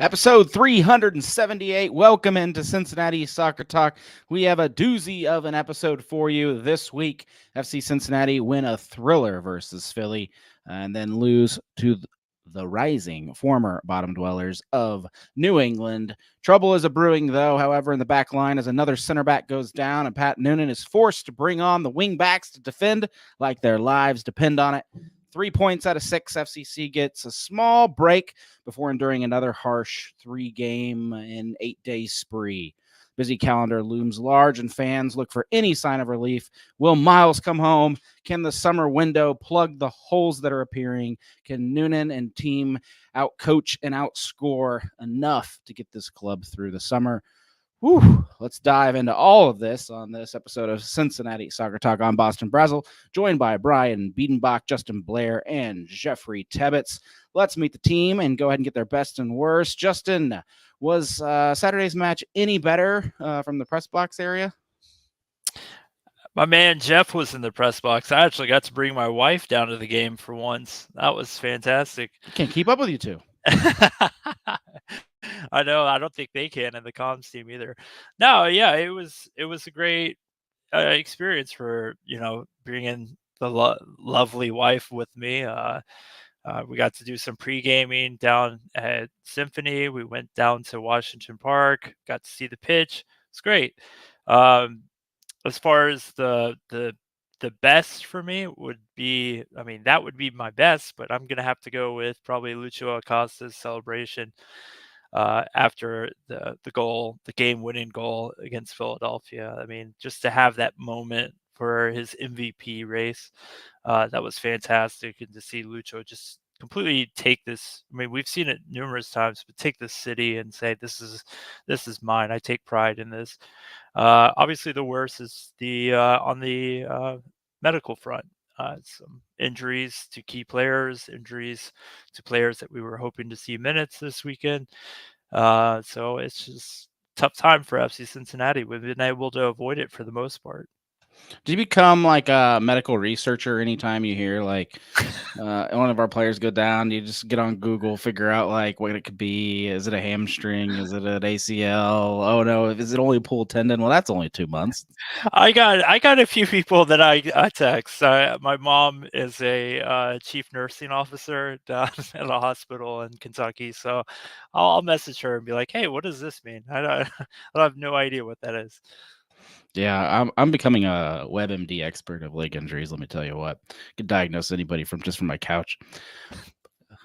Episode 378. Welcome into Cincinnati Soccer Talk. We have a doozy of an episode for you this week. FC Cincinnati win a thriller versus Philly and then lose to the rising former bottom dwellers of New England. Trouble is a brewing, though, however, in the back line as another center back goes down and Pat Noonan is forced to bring on the wing backs to defend like their lives depend on it. 3 points out of 6, FCC gets a small break before enduring another harsh 3-game in 8-day spree. Busy calendar looms large, and fans look for any sign of relief. Will Miles come home? Can the summer window plug the holes that are appearing? Can Noonan and team outcoach and outscore enough to get this club through the summer? Let's dive into all of this on this episode of Cincinnati Soccer Talk. I'm Boston Brazel, joined by Brian Biedenbach, Justin Blair, and Jeffrey Tebbetts. Let's meet the team and go ahead and get their best and worst. Justin, was Saturday's match any better from the press box area? My man Jeff was in the press box. I actually got to bring my wife down to the game for once. That was fantastic. I can't keep up with you two. I know. I don't think they can in the comms team either. No, yeah, it was a great experience for bringing the lovely wife with me. We got to do some pre-gaming down at Symphony. We went down to Washington Park, got to see the pitch. It's great. As far as the best for me would be, that would be my best, but I'm going to have to go with probably Lucho Acosta's celebration after the game-winning goal against Philadelphia. Just to have that moment for his MVP race, that was fantastic. And to see Lucho just completely take this, we've seen it numerous times, but take this city and say, this is mine. I take pride in this. Obviously the worst is on the medical front. Some injuries to key players, injuries to players that we were hoping to see minutes this weekend. So it's just a tough time for FC Cincinnati. We've been able to avoid it for the most part. Do you become like a medical researcher anytime you hear like one of our players go down? You just get on Google, figure out like what it could be. Is it a hamstring? Is it an ACL? Oh no, is it only a pulled tendon? Well, that's only 2 months. I got a few people that I text. My mom is a chief nursing officer down at a hospital in Kentucky, so I'll message her and be like, "Hey, what does this mean?" I have no idea what that is. Yeah, I'm becoming a WebMD expert of leg injuries. Let me tell you what, I could diagnose anybody from my couch.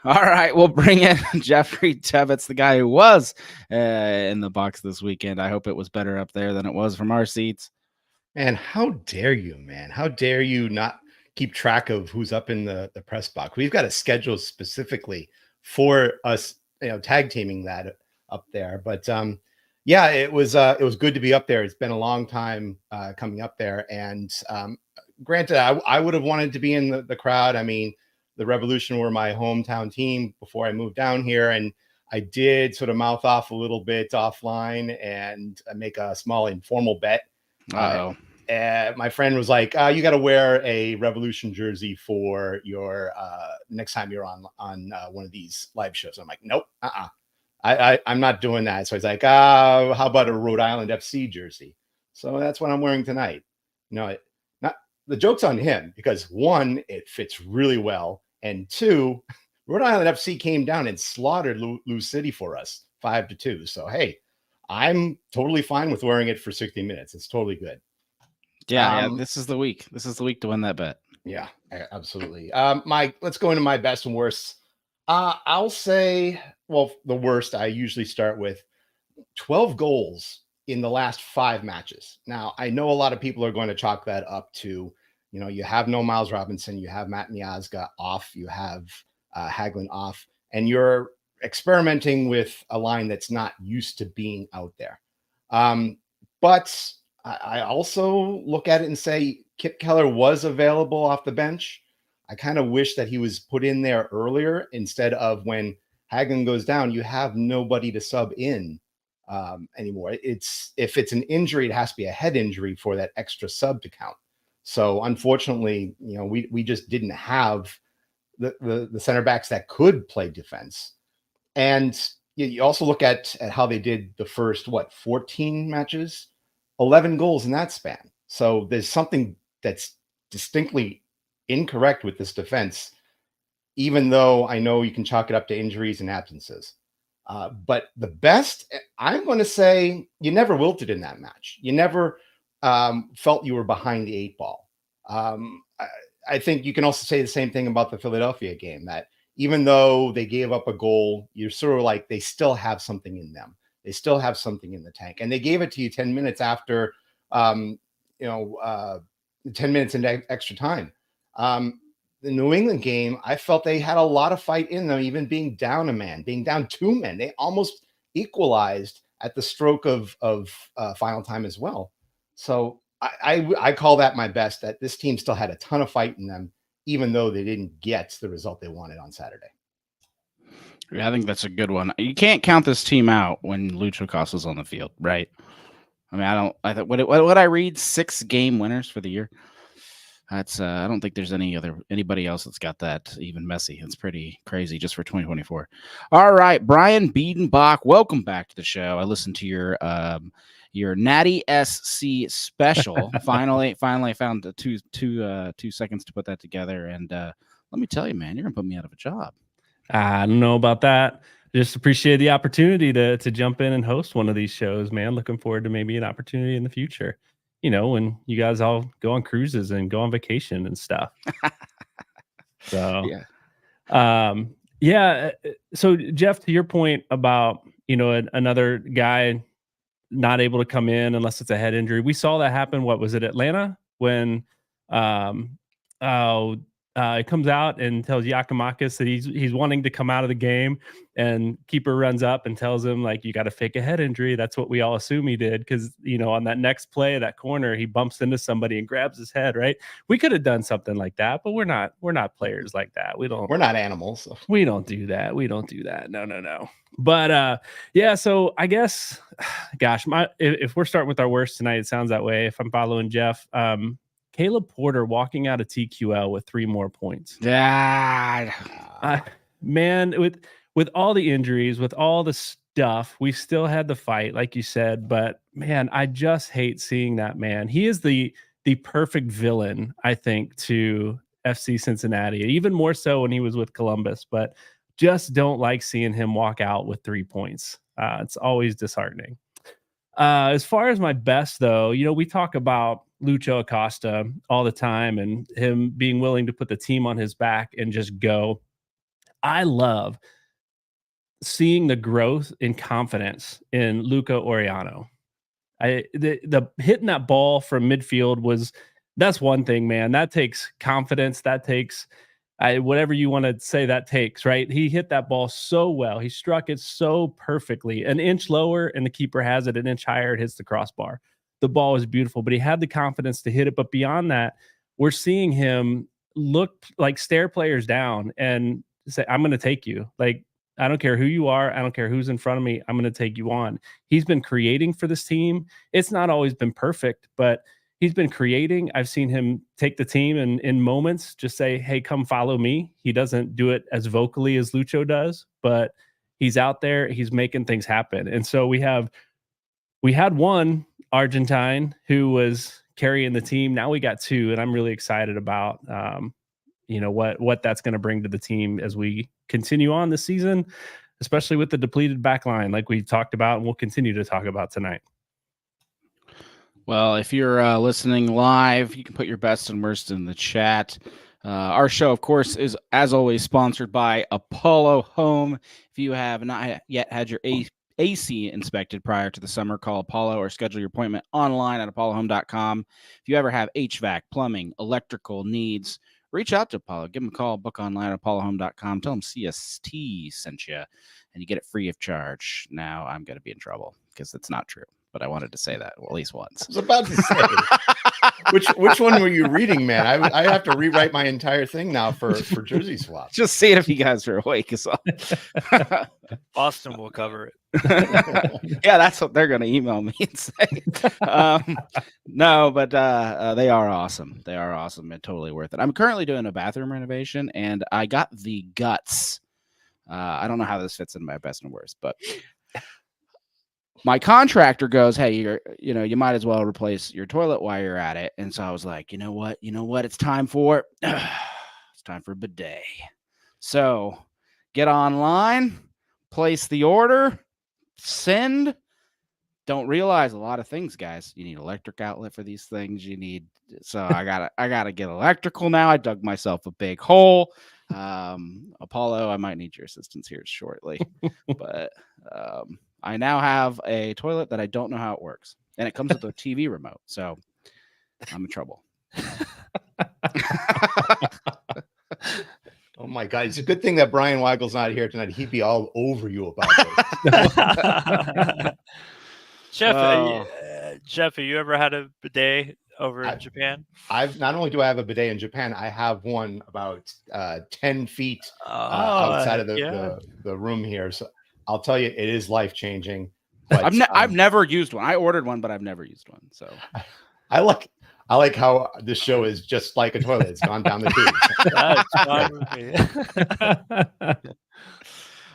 All right, we'll bring in Jeffrey Tebbetts, the guy who was in the box this weekend. I hope it was better up there than it was from our seats. Man, how dare you, man? How dare you not keep track of who's up in the press box? We've got a schedule specifically for us, tag teaming that up there. But yeah, it was good to be up there. It's been a long time coming up there. And granted, I would have wanted to be in the crowd. The Revolution were my hometown team before I moved down here. And I did sort of mouth off a little bit offline and make a small informal bet. My friend was like, you got to wear a Revolution jersey for your next time you're on one of these live shows. I'm like, nope, I'm not doing that. So he's like, how about a Rhode Island FC jersey? So that's what I'm wearing tonight. The joke's on him because 1, it fits really well. And 2, Rhode Island FC came down and slaughtered Lou City for us 5-2. So, hey, I'm totally fine with wearing it for 60 minutes. It's totally good. Yeah, this is the week. This is the week to win that bet. Yeah, absolutely. Let's go into my best and worst. I'll say, well, the worst I usually start with 12 goals in the last 5 matches. Now, I know a lot of people are going to chalk that up to, you have no Miles Robinson, you have Matt Miazga off, you have Hagelin off, and you're experimenting with a line that's not used to being out there. But I also look at it and say Kip Keller was available off the bench. I kind of wish that he was put in there earlier instead of when Hagelin goes down, you have nobody to sub in anymore. If it's an injury, it has to be a head injury for that extra sub to count. So unfortunately, we just didn't have the center backs that could play defense. And you also look at how they did the first 14 matches, 11 goals in that span. So there's something that's distinctly incorrect with this defense, even though I know you can chalk it up to injuries and absences. But the best, I'm going to say, you never wilted in that match. You never felt you were behind the 8 ball. I think you can also say the same thing about the Philadelphia game, that even though they gave up a goal, you're sort of like, they still have something in them. They still have something in the tank. And they gave it to you 10 minutes after, 10 minutes into extra time. The New England game, I felt they had a lot of fight in them, even being down a man, being down 2 men. They almost equalized at the stroke of final time as well. So I call that my best, that this team still had a ton of fight in them, even though they didn't get the result they wanted on Saturday. Yeah, I think that's a good one. You can't count this team out when Lucho Costa's on the field, right? I mean, what I read, 6 game winners for the year. That's I don't think there's anybody else that's got that even messy. It's pretty crazy just for 2024. All right, Brian Biedenbach, welcome back to the show. I listened to your Natty SC special. finally found two seconds to put that together. And let me tell you, man, you're gonna put me out of a job. I don't know about that. Just appreciate the opportunity to jump in and host one of these shows, man. Looking forward to maybe an opportunity in the future. When you guys all go on cruises and go on vacation and stuff. So, yeah. So Jeff, to your point about, another guy not able to come in unless it's a head injury. We saw that happen. What was it, Atlanta? When, it comes out and tells Giacomakis that he's wanting to come out of the game, and keeper runs up and tells him, like, you got to fake a head injury. That's what we all assume he did, because on that next play, that corner, he bumps into somebody and grabs his head. Right? We could have done something like that, but we're not players like that. We're not animals. So. We don't do that. No. But yeah. So I guess, gosh, if we're starting with our worst tonight, it sounds that way. If I'm following Jeff. Caleb Porter walking out of TQL with 3 more points. Yeah, man, with all the injuries, with all the stuff, we still had the fight, like you said. But man, I just hate seeing that man. He is the perfect villain, I think, to FC Cincinnati, even more so when he was with Columbus. But just don't like seeing him walk out with 3 points. It's always disheartening. As far as my best, though, we talk about Lucho Acosta all the time and him being willing to put the team on his back and just go. I love seeing the growth in confidence in Luca Oriano. The hitting that ball from midfield that's one thing, man. That takes confidence. That takes whatever you want to say that takes, right? He hit that ball so well. He struck it so perfectly. An inch lower and the keeper has it. An inch higher, it hits the crossbar. The ball is beautiful, but he had the confidence to hit it. But beyond that, we're seeing him look like stare players down and say, I'm going to take you. Like, I don't care who you are. I don't care who's in front of me. I'm going to take you on. He's been creating for this team. It's not always been perfect, but he's been creating. I've seen him take the team and in moments just say, hey, come follow me. He doesn't do it as vocally as Lucho does, but he's out there. He's making things happen. And so we had one Argentine who was carrying the team. Now we got 2, and I'm really excited about what that's going to bring to the team as we continue on this season, especially with the depleted back line like we talked about and we'll continue to talk about tonight. Well, if you're listening live, you can put your best and worst in the chat. Our show, of course, is, as always, sponsored by Apollo Home. If you have not yet had your AC inspected prior to the summer, call Apollo or schedule your appointment online at apollohome.com. If you ever have HVAC, plumbing, electrical needs, reach out to Apollo. Give them a call, book online at apollohome.com. Tell them CST sent you, and you get it free of charge. Now I'm going to be in trouble because it's not true, but I wanted to say that at least once. I was about to say, which one were you reading, man? I have to rewrite my entire thing now for jersey swap. Just seeing if you guys are awake is all. Boston will cover it. Yeah, that's what they're going to email me and say. No, but they are awesome. They are awesome and totally worth it. I'm currently doing a bathroom renovation, and I got the guts I don't know how this fits in my best and worst, but my contractor goes, "Hey, you might as well replace your toilet while you're at it." And so I was like, you know what? It's time for it's time for a bidet. So get online, place the order, send. Don't realize a lot of things, guys. You need electric outlet for these things. So I gotta get electrical now. I dug myself a big hole. Apollo, I might need your assistance here shortly, but I now have a toilet that I don't know how it works, and it comes with a TV remote, so I'm in trouble. Oh my God! It's a good thing that Brian Weigel's not here tonight. He'd be all over you about this. Jeff, have you ever had a bidet over in Japan? Not only do I have a bidet in Japan, I have one about 10 feet outside of the room here. So I'll tell you, it is life changing. I've never used one. I ordered one, but I've never used one. So I like how this show is just like a toilet. It's gone down the tube. That's fine with me.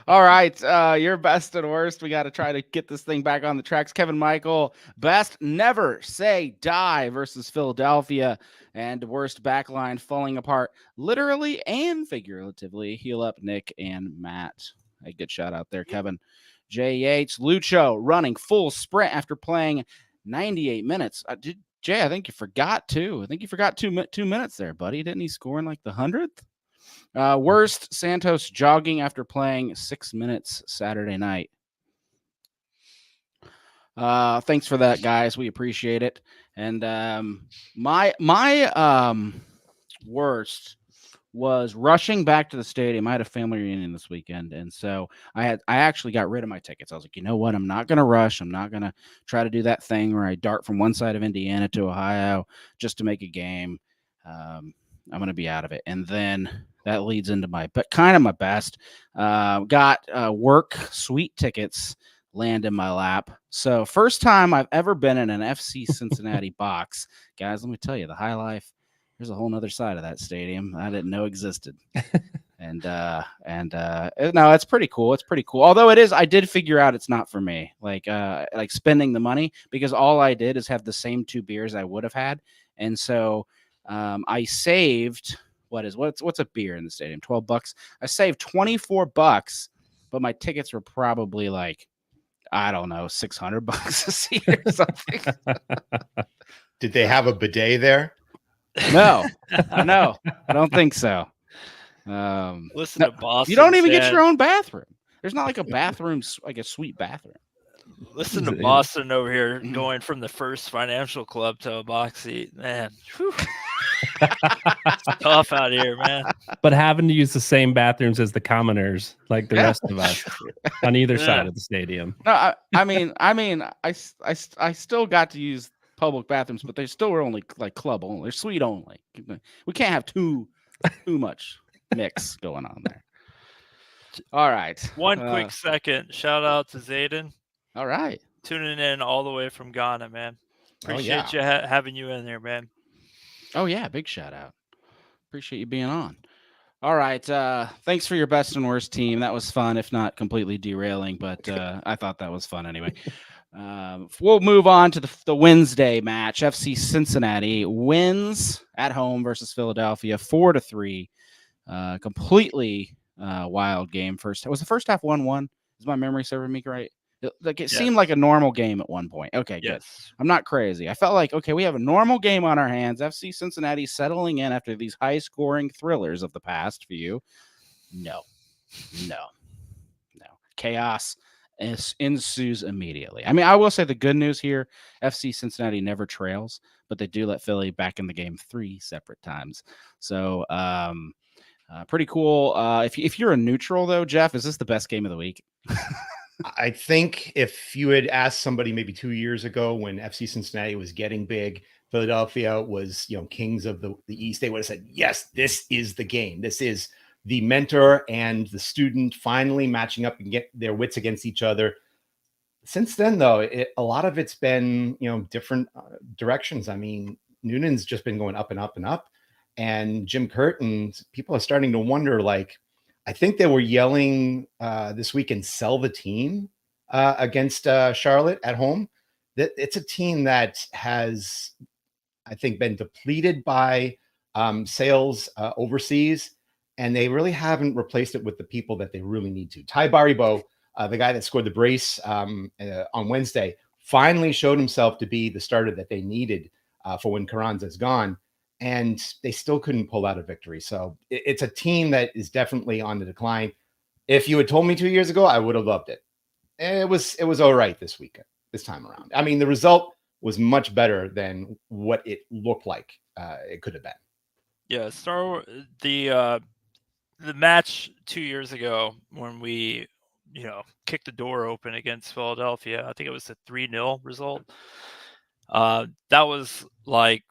All right, your best and worst. We got to try to get this thing back on the tracks. Kevin Michael, best never say die versus Philadelphia, and worst backline falling apart literally and figuratively. Heal up Nick and Matt. A good shout out there, Kevin. Jay Yates, Lucho running full sprint after playing 98 minutes. Jay, I think you forgot too. I think you forgot 2 minutes there, buddy. Didn't he score in like the 100th? Worst, Santos jogging after playing 6 minutes Saturday night. Thanks for that, guys. We appreciate it. And my worst was rushing back to the stadium. I had a family reunion this weekend, and so I actually got rid of my tickets. I was like, you know what? I'm not going to rush. I'm not going to try to do that thing where I dart from one side of Indiana to Ohio just to make a game. I'm going to be out of it. And then that leads into my best. Got work suite tickets land in my lap. So first time I've ever been in an FC Cincinnati box. Guys, let me tell you, the high life, there's a whole nother side of that stadium I didn't know existed. and no, it's pretty cool. It's pretty cool. Although I did figure out it's not for me. Like spending the money, because all I did is have the same 2 beers I would have had. And so I saved what's a beer in the stadium? $12. I saved $24, but my tickets were probably like, I don't know, $600 a seat or something. Did they have a bidet there? No, I don't think so. Listen to Boston. You don't even get your own bathroom. There's not like a bathroom, like a suite bathroom. Listen to Boston over here going from the First Financial Club to a box seat. Man, it's tough out here, man. But having to use the same bathrooms as the commoners, like the rest of us, on either side of the stadium. No, I still got to use public bathrooms, but they still were only like club only. They're suite only. We can't have too much mix going on there. All right. One quick second. Shout out to Zayden. All right. Tuning in all the way from Ghana, man. Appreciate you having you in there, man. Oh, yeah. Big shout out. Appreciate you being on. All right. Thanks for your best and worst team. That was fun, if not completely derailing, but I thought that was fun anyway. We'll move on to the Wednesday match. FC Cincinnati wins at home versus Philadelphia 4-3. Completely wild game. Was the first half 1-1? Is my memory serving me right? It seemed like a normal game at one point. Okay, good. I'm not crazy. I felt like, okay, we have a normal game on our hands. FC Cincinnati settling in after these high-scoring thrillers of the past few. No. Chaos ensues immediately. I mean, I will say the good news here, FC Cincinnati never trails, but they do let Philly back in the game 3 separate times. So, pretty cool. If you're a neutral, though, Jeff, is this the best game of the week? I think if you had asked somebody maybe 2 years ago when FC Cincinnati was getting big, Philadelphia was, kings of the East, they would have said, yes, this is the game. This is the mentor and the student finally matching up and get their wits against each other. Since then, though, a lot of it's been, different directions. I mean, Noonan's just been going up and up and up. And Jim Curtin, people are starting to wonder, like, I think they were yelling this weekend, sell the team against Charlotte at home. That it's a team that has, I think, been depleted by sales overseas, and they really haven't replaced it with the people that they really need to. Ty Baribo, the guy that scored the brace on Wednesday, finally showed himself to be the starter that they needed for when Carranza's gone, and they still couldn't pull out a victory. So it's a team that is definitely on the decline. If you had told me 2 years ago, I would have loved it. It was all right this time around. I mean, the result was much better than what it looked like it could have been. Yeah, the match 2 years ago when we, kicked the door open against Philadelphia. I think it was a 3-0 result. That was like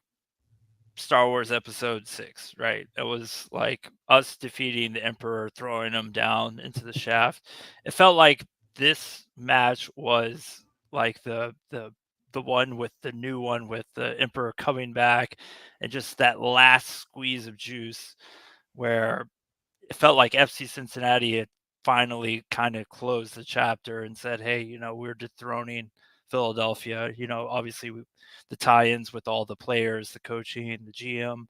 Star Wars Episode 6, right? It was like us defeating the Emperor, throwing him down into the shaft. It felt like this match was like the one with the new one with the Emperor coming back and just that last squeeze of juice where it felt like FC Cincinnati had finally kind of closed the chapter and said, hey, we're dethroning Philadelphia. Obviously the tie-ins with all the players, the coaching, the GM,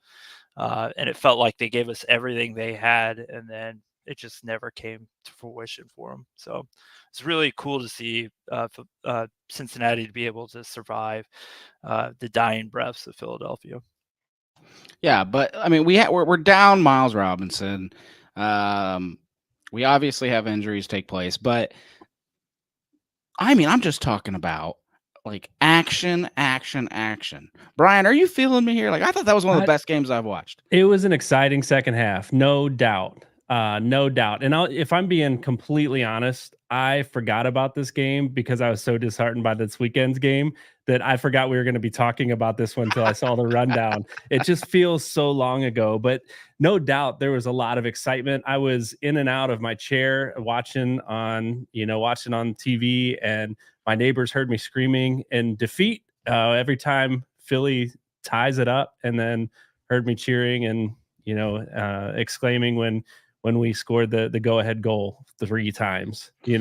and it felt like they gave us everything they had, and then it just never came to fruition for them. So it's really cool to see Cincinnati to be able to survive the dying breaths of Philadelphia. Yeah, but I mean, we're down Miles Robinson. We obviously have injuries take place, but I mean, I'm just talking about like action. Brian, are you feeling me here? Like, I thought that was one of the best games I've watched. It was an exciting second half, no doubt. No doubt. And if I'm being completely honest, I forgot about this game because I was so disheartened by this weekend's game that I forgot we were going to be talking about this one until I saw the rundown. It just feels so long ago, but no doubt there was a lot of excitement. I was in and out of my chair watching on TV, and my neighbors heard me screaming in defeat every time Philly ties it up, and then heard me cheering and exclaiming when we scored the go-ahead goal 3 times. It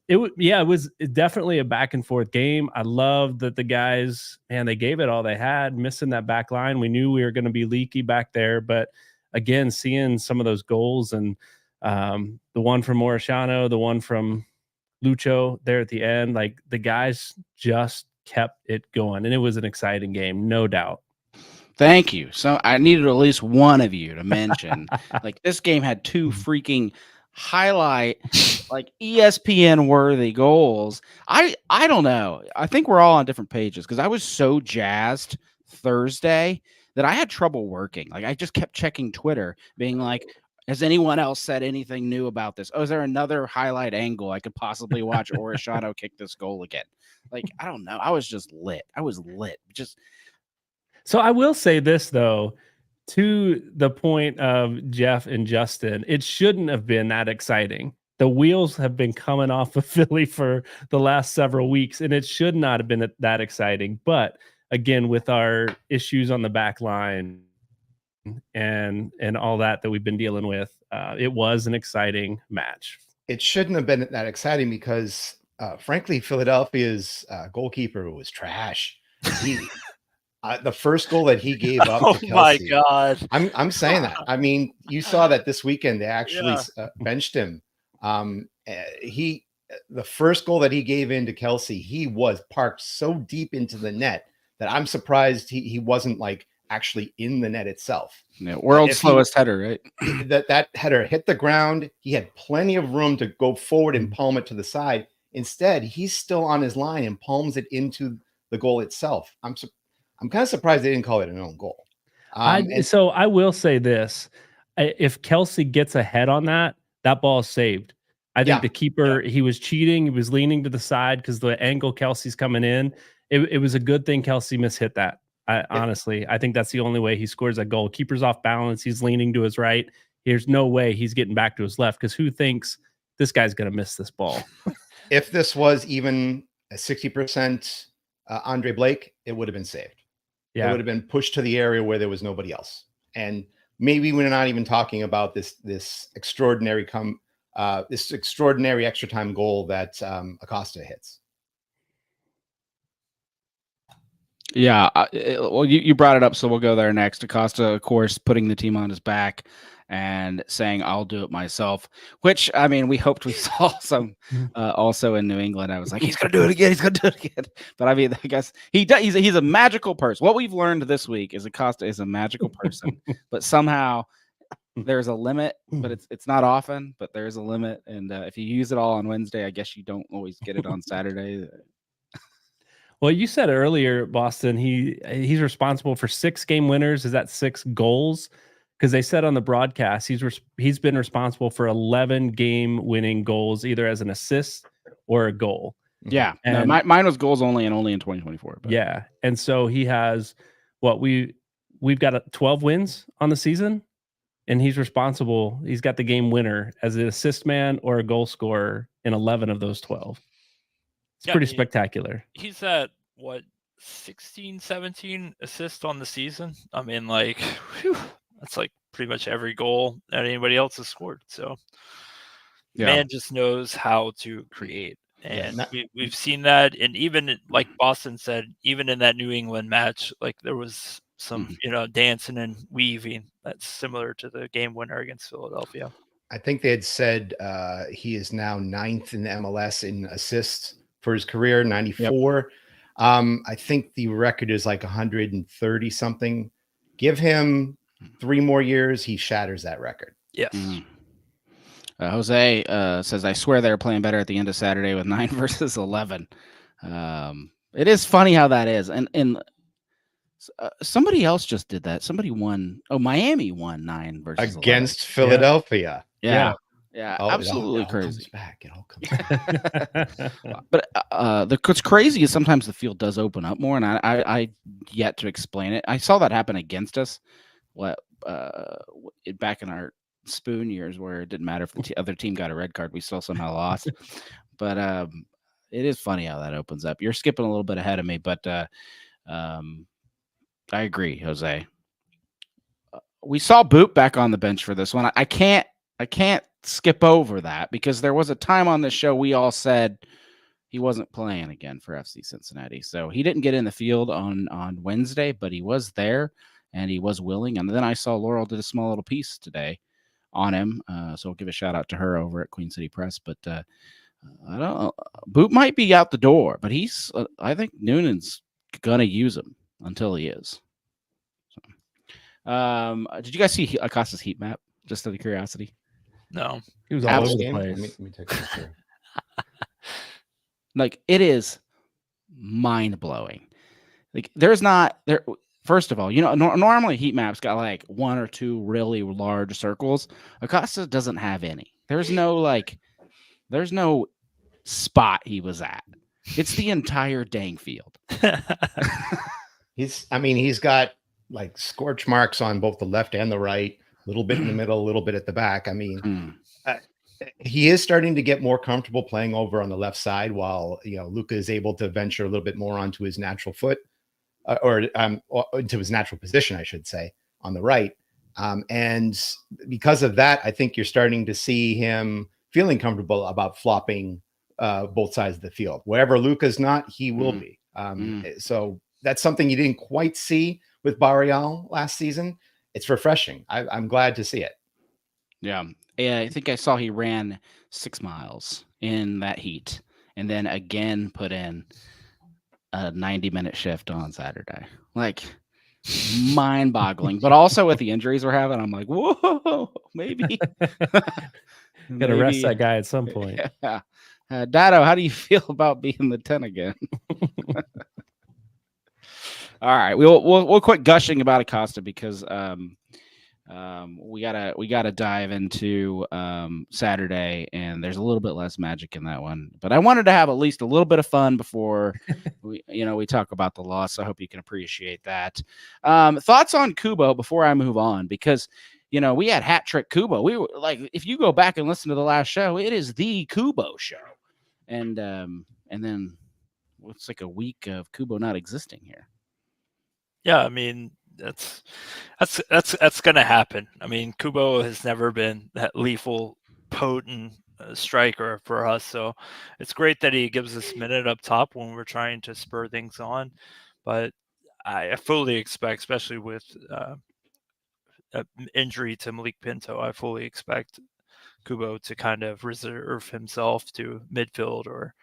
was definitely a back and forth game. I love that the guys, man, they gave it all they had, missing that back line. We knew we were going to be leaky back there, but again, seeing some of those goals and the one from Morishano, the one from Lucho there at the end, like the guys just kept it going, and it was an exciting game, no doubt. Thank you. So I needed at least one of you to mention, like, this game had 2 freaking highlight, like, ESPN worthy goals. I don't know. I think we're all on different pages because I was so jazzed Thursday that I had trouble working. Like, I just kept checking Twitter, being like, has anyone else said anything new about this? Oh, is there another highlight angle I could possibly watch Orishano kick this goal again? Like, I don't know. I was just lit. I was lit. So I will say this, though, to the point of Jeff and Justin, it shouldn't have been that exciting. The wheels have been coming off of Philly for the last several weeks, and it should not have been that exciting. But again, with our issues on the back line and all that we've been dealing with, it was an exciting match. It shouldn't have been that exciting because, frankly, Philadelphia's goalkeeper was trash. The first goal that he gave up to Kelsey, my God. I'm saying that. I mean, you saw that this weekend they actually benched him. The first goal that he gave in to Kelsey, he was parked so deep into the net that I'm surprised he wasn't like actually in the net itself. Yeah, world's slowest header, right? That header hit the ground. He had plenty of room to go forward and palm it to the side. Instead, he's still on his line and palms it into the goal itself. I'm kind of surprised they didn't call it an own goal. So I will say this. If Kelsey gets ahead on that ball is saved. I think the keeper, he was cheating. He was leaning to the side because the angle Kelsey's coming in. It was a good thing Kelsey mishit that. Honestly, I think that's the only way he scores that goal. Keeper's off balance. He's leaning to his right. There's no way he's getting back to his left because who thinks this guy's going to miss this ball? If this was even a 60% Andre Blake, it would have been saved. Yeah. It would have been pushed to the area where there was nobody else. And maybe we're not even talking about this extraordinary extra time goal that Acosta hits. Yeah, well, you brought it up, so we'll go there next. Acosta, of course, putting the team on his back and saying, "I'll do it myself," which, I mean, we hoped we saw some also in New England. I was like, he's going to do it again. He's going to do it again. But I mean, I guess he does. He's a magical person. What we've learned this week is Acosta is a magical person, but somehow there's a limit, but it's not often, but there's a limit. And if you use it all on Wednesday, I guess you don't always get it on Saturday. Well, you said earlier, Boston, he's responsible for 6 game winners. Is that 6 goals? Because they said on the broadcast he's been responsible for 11 game winning goals, either as an assist or a goal. Yeah, and no, mine was goals only in 2024. But. Yeah, and so he has we've got 12 wins on the season, and he's responsible. He's got the game winner as an assist man or a goal scorer in 11 of those 12. It's pretty spectacular. He's at, 16, 17 assists on the season? I mean, like, whew, that's like pretty much every goal that anybody else has scored. So, man just knows how to create. And we've seen that. And even, like Boston said, even in that New England match, like, there was some, dancing and weaving that's similar to the game winner against Philadelphia. I think they had said he is now 9th in the MLS in assists for his career, 94. Yep. I think the record is like 130 something. Give him 3 more years, he shatters that record. Yes. Jose says, I swear they were playing better at the end of Saturday with 9 versus 11. It is funny how that is. And somebody else just did that. Somebody won. Oh, Miami won 9 versus against 11. Philadelphia. Yeah. Absolutely crazy. It all comes back. But what's crazy is sometimes the field does open up more, and I yet to explain it. I saw that happen against us. Back in our Spoon years, where it didn't matter if the other team got a red card, we still somehow lost. But it is funny how that opens up. You're skipping a little bit ahead of me, but I agree, Jose. We saw Boop back on the bench for this one. I can't skip over that because there was a time on this show we all said he wasn't playing again for FC Cincinnati. So he didn't get in the field on Wednesday, but he was there and he was willing. And then I saw Laurel did a small little piece today on him. So I'll give a shout out to her over at Queen City Press. But I don't know. Boop might be out the door, but I think Noonan's going to use him until he is. So, did you guys see Acosta's heat map? Just out of curiosity. No, he was all over the place. Let me take a picture. Like, it mind blowing. Like, there's not there. First of all, normally heat maps got like 1 or 2 really large circles. Acosta doesn't have any. There's no spot he was at. It's the entire dang field. He's got like scorch marks on both the left and the right. A little bit in the middle, a little bit at the back. I mean, he is starting to get more comfortable playing over on the left side while, Luka is able to venture a little bit more onto his natural foot or into his natural position, I should say, on the right. And because of that, I think you're starting to see him feeling comfortable about flopping both sides of the field. Wherever Luka's not, he will be. So that's something you didn't quite see with Barreal last season. It's refreshing. I'm glad to see it. Yeah. I think I saw he ran 6 miles in that heat and then again put in a 90-minute shift on Saturday. Like, mind boggling. But also with the injuries we're having, I'm like, whoa, maybe. Got to rest that guy at some point. Yeah. Dado, how do you feel about being the 10 again? All right, we'll quit gushing about Acosta because we gotta dive into Saturday, and there's a little bit less magic in that one. But I wanted to have at least a little bit of fun before we talk about the loss. So I hope you can appreciate that. Thoughts on Kubo before I move on, because we had hat trick Kubo. We were like, if you go back and listen to the last show, it is the Kubo show, and then it's like a week of Kubo not existing here. Yeah, I mean, that's going to happen. I mean, Kubo has never been that lethal, potent striker for us, so it's great that he gives us minute up top when we're trying to spur things on. But I fully expect, especially with injury to Malik Pinto, I fully expect Kubo to kind of reserve himself to midfield or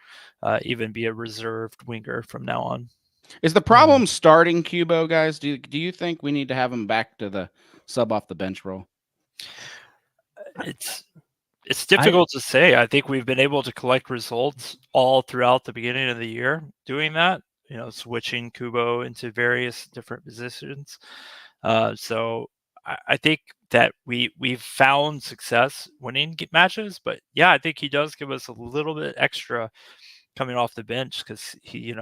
even be a reserved winger from now on. Is the problem starting Kubo, guys? Do you think we need to have him back to the sub off the bench role? It's difficult to say. I think we've been able to collect results all throughout the beginning of the year doing that, switching Kubo into various different positions. So I think that we've found success winning matches, but yeah, I think he does give us a little bit extra coming off the bench because he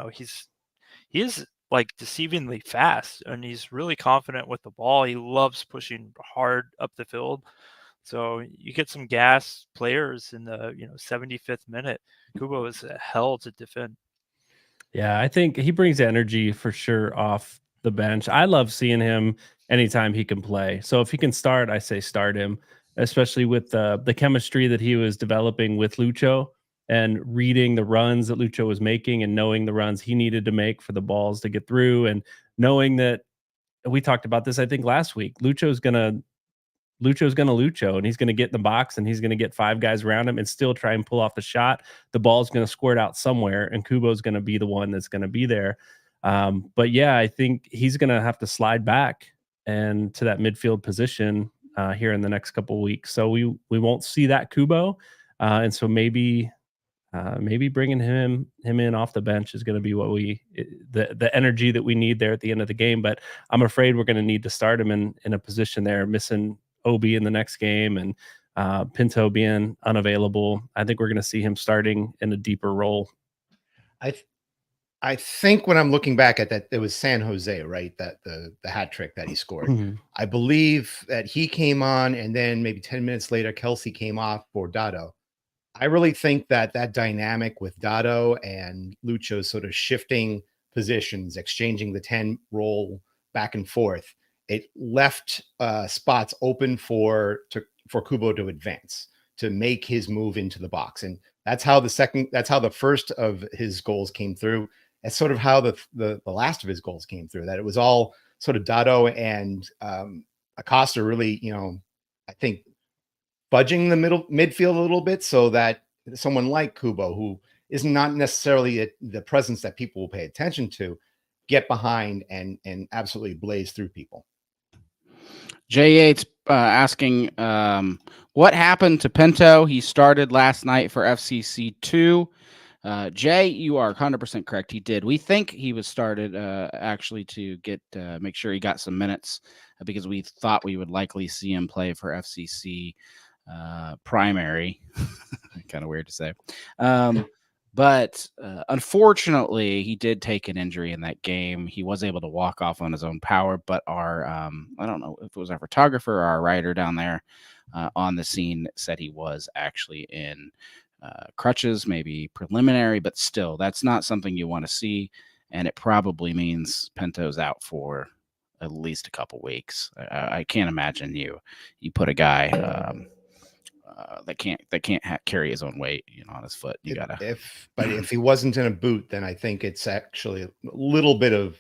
is like deceivingly fast and he's really confident with the ball. He loves pushing hard up the field. So you get some gas players in the 75th minute. Kubo is a hell to defend. Yeah, I think he brings energy for sure off the bench. I love seeing him anytime he can play. So if he can start, I say start him, especially with the chemistry that he was developing with Lucho and reading the runs that Lucho was making and knowing the runs he needed to make for the balls to get through and knowing that we talked about this, I think, last week. Lucho's gonna Lucho and he's going to get in the box and he's going to get 5 guys around him and still try and pull off the shot. The ball's going to squirt out somewhere and Kubo's going to be the one that's going to be there. But yeah, I think he's going to have to slide back and to that midfield position here in the next couple of weeks. So we won't see that Kubo. And so maybe bringing him in off the bench is going to be what the energy that we need there at the end of the game. But I'm afraid we're going to need to start him in a position there, missing OB in the next game and Pinto being unavailable. I think we're going to see him starting in a deeper role. I think when I'm looking back at that, it was San Jose, right? That the hat trick that he scored. Mm-hmm. I believe that he came on and then maybe 10 minutes later, Kelsey came off for Dado. I really think that dynamic with Dado and Lucho sort of shifting positions, exchanging the 10 role back and forth, it left spots open for Kubo to advance, to make his move into the box. And that's how the first of his goals came through. That's sort of how the last of his goals came through, that it was all sort of Dado and Acosta really, I think budging the midfield a little bit so that someone like Kubo, who is not necessarily the presence that people will pay attention to, get behind and absolutely blaze through people. J8's asking, what happened to Pinto? He started last night for FCC2. Jay, you are 100% correct. He did. We think he was started actually to make sure he got some minutes because we thought we would likely see him play for FCC primary. Kind of weird to say. But unfortunately, he did take an injury in that game. He was able to walk off on his own power, but our I don't know if it was our photographer or our writer down there on the scene said he was actually in crutches, maybe preliminary, but still, that's not something you want to see. And it probably means Pinto's out for at least a couple weeks. I can't imagine you put a guy that can't carry his own weight, on his foot. But if he wasn't in a boot, then I think it's actually a little bit of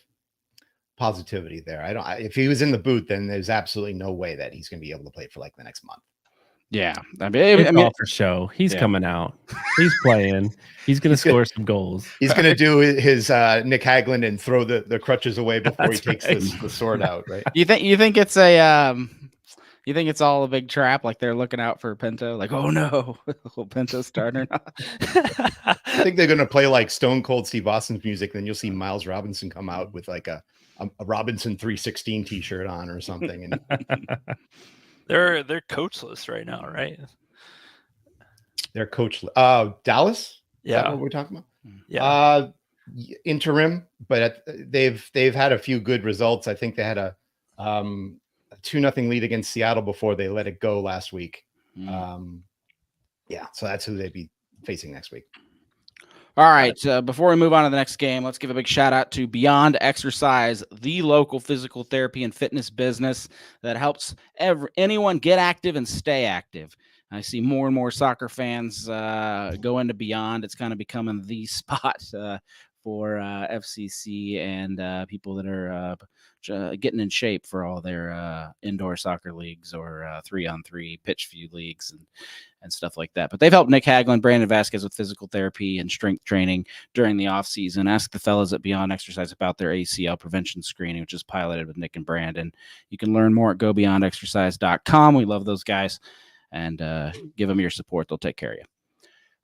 positivity there. If he was in the boot, then there's absolutely no way that he's going to be able to play for like the next month. Yeah, I mean, all for show. He's coming out. He's playing. He's going to score some goals. He's going to do his Nick Hagland and throw the crutches away before he takes the sword out. Right? You think it's a you think it's all a big trap? Like they're looking out for Pinto? Like, oh no, will Pinto start or not? I think they're going to play like Stone Cold Steve Austin's music. Then you'll see Miles Robinson come out with like a Robinson 316 T-shirt on or something. And They're coachless right now, right? They're coachless. Dallas? Yeah. Is that what we're talking about? Yeah. Interim, but they've had a few good results. I think they had a 2-0 lead against Seattle before they let it go last week. So that's who they'd be facing next week. All right. Before we move on to the next game, let's give a big shout out to Beyond Exercise, the local physical therapy and fitness business that helps anyone get active and stay active. I see more and more soccer fans go into Beyond. It's kind of becoming the spot for FCC and people that are getting in shape for all their indoor soccer leagues or 3-on-3 pitch view leagues and stuff like that. But they've helped Nick Hagel and Brandon Vasquez with physical therapy and strength training during the off season. Ask the fellas at Beyond Exercise about their ACL prevention screening, which is piloted with Nick and Brandon. You can learn more at gobeyondexercise.com. We love those guys, and give them your support. They'll take care of you.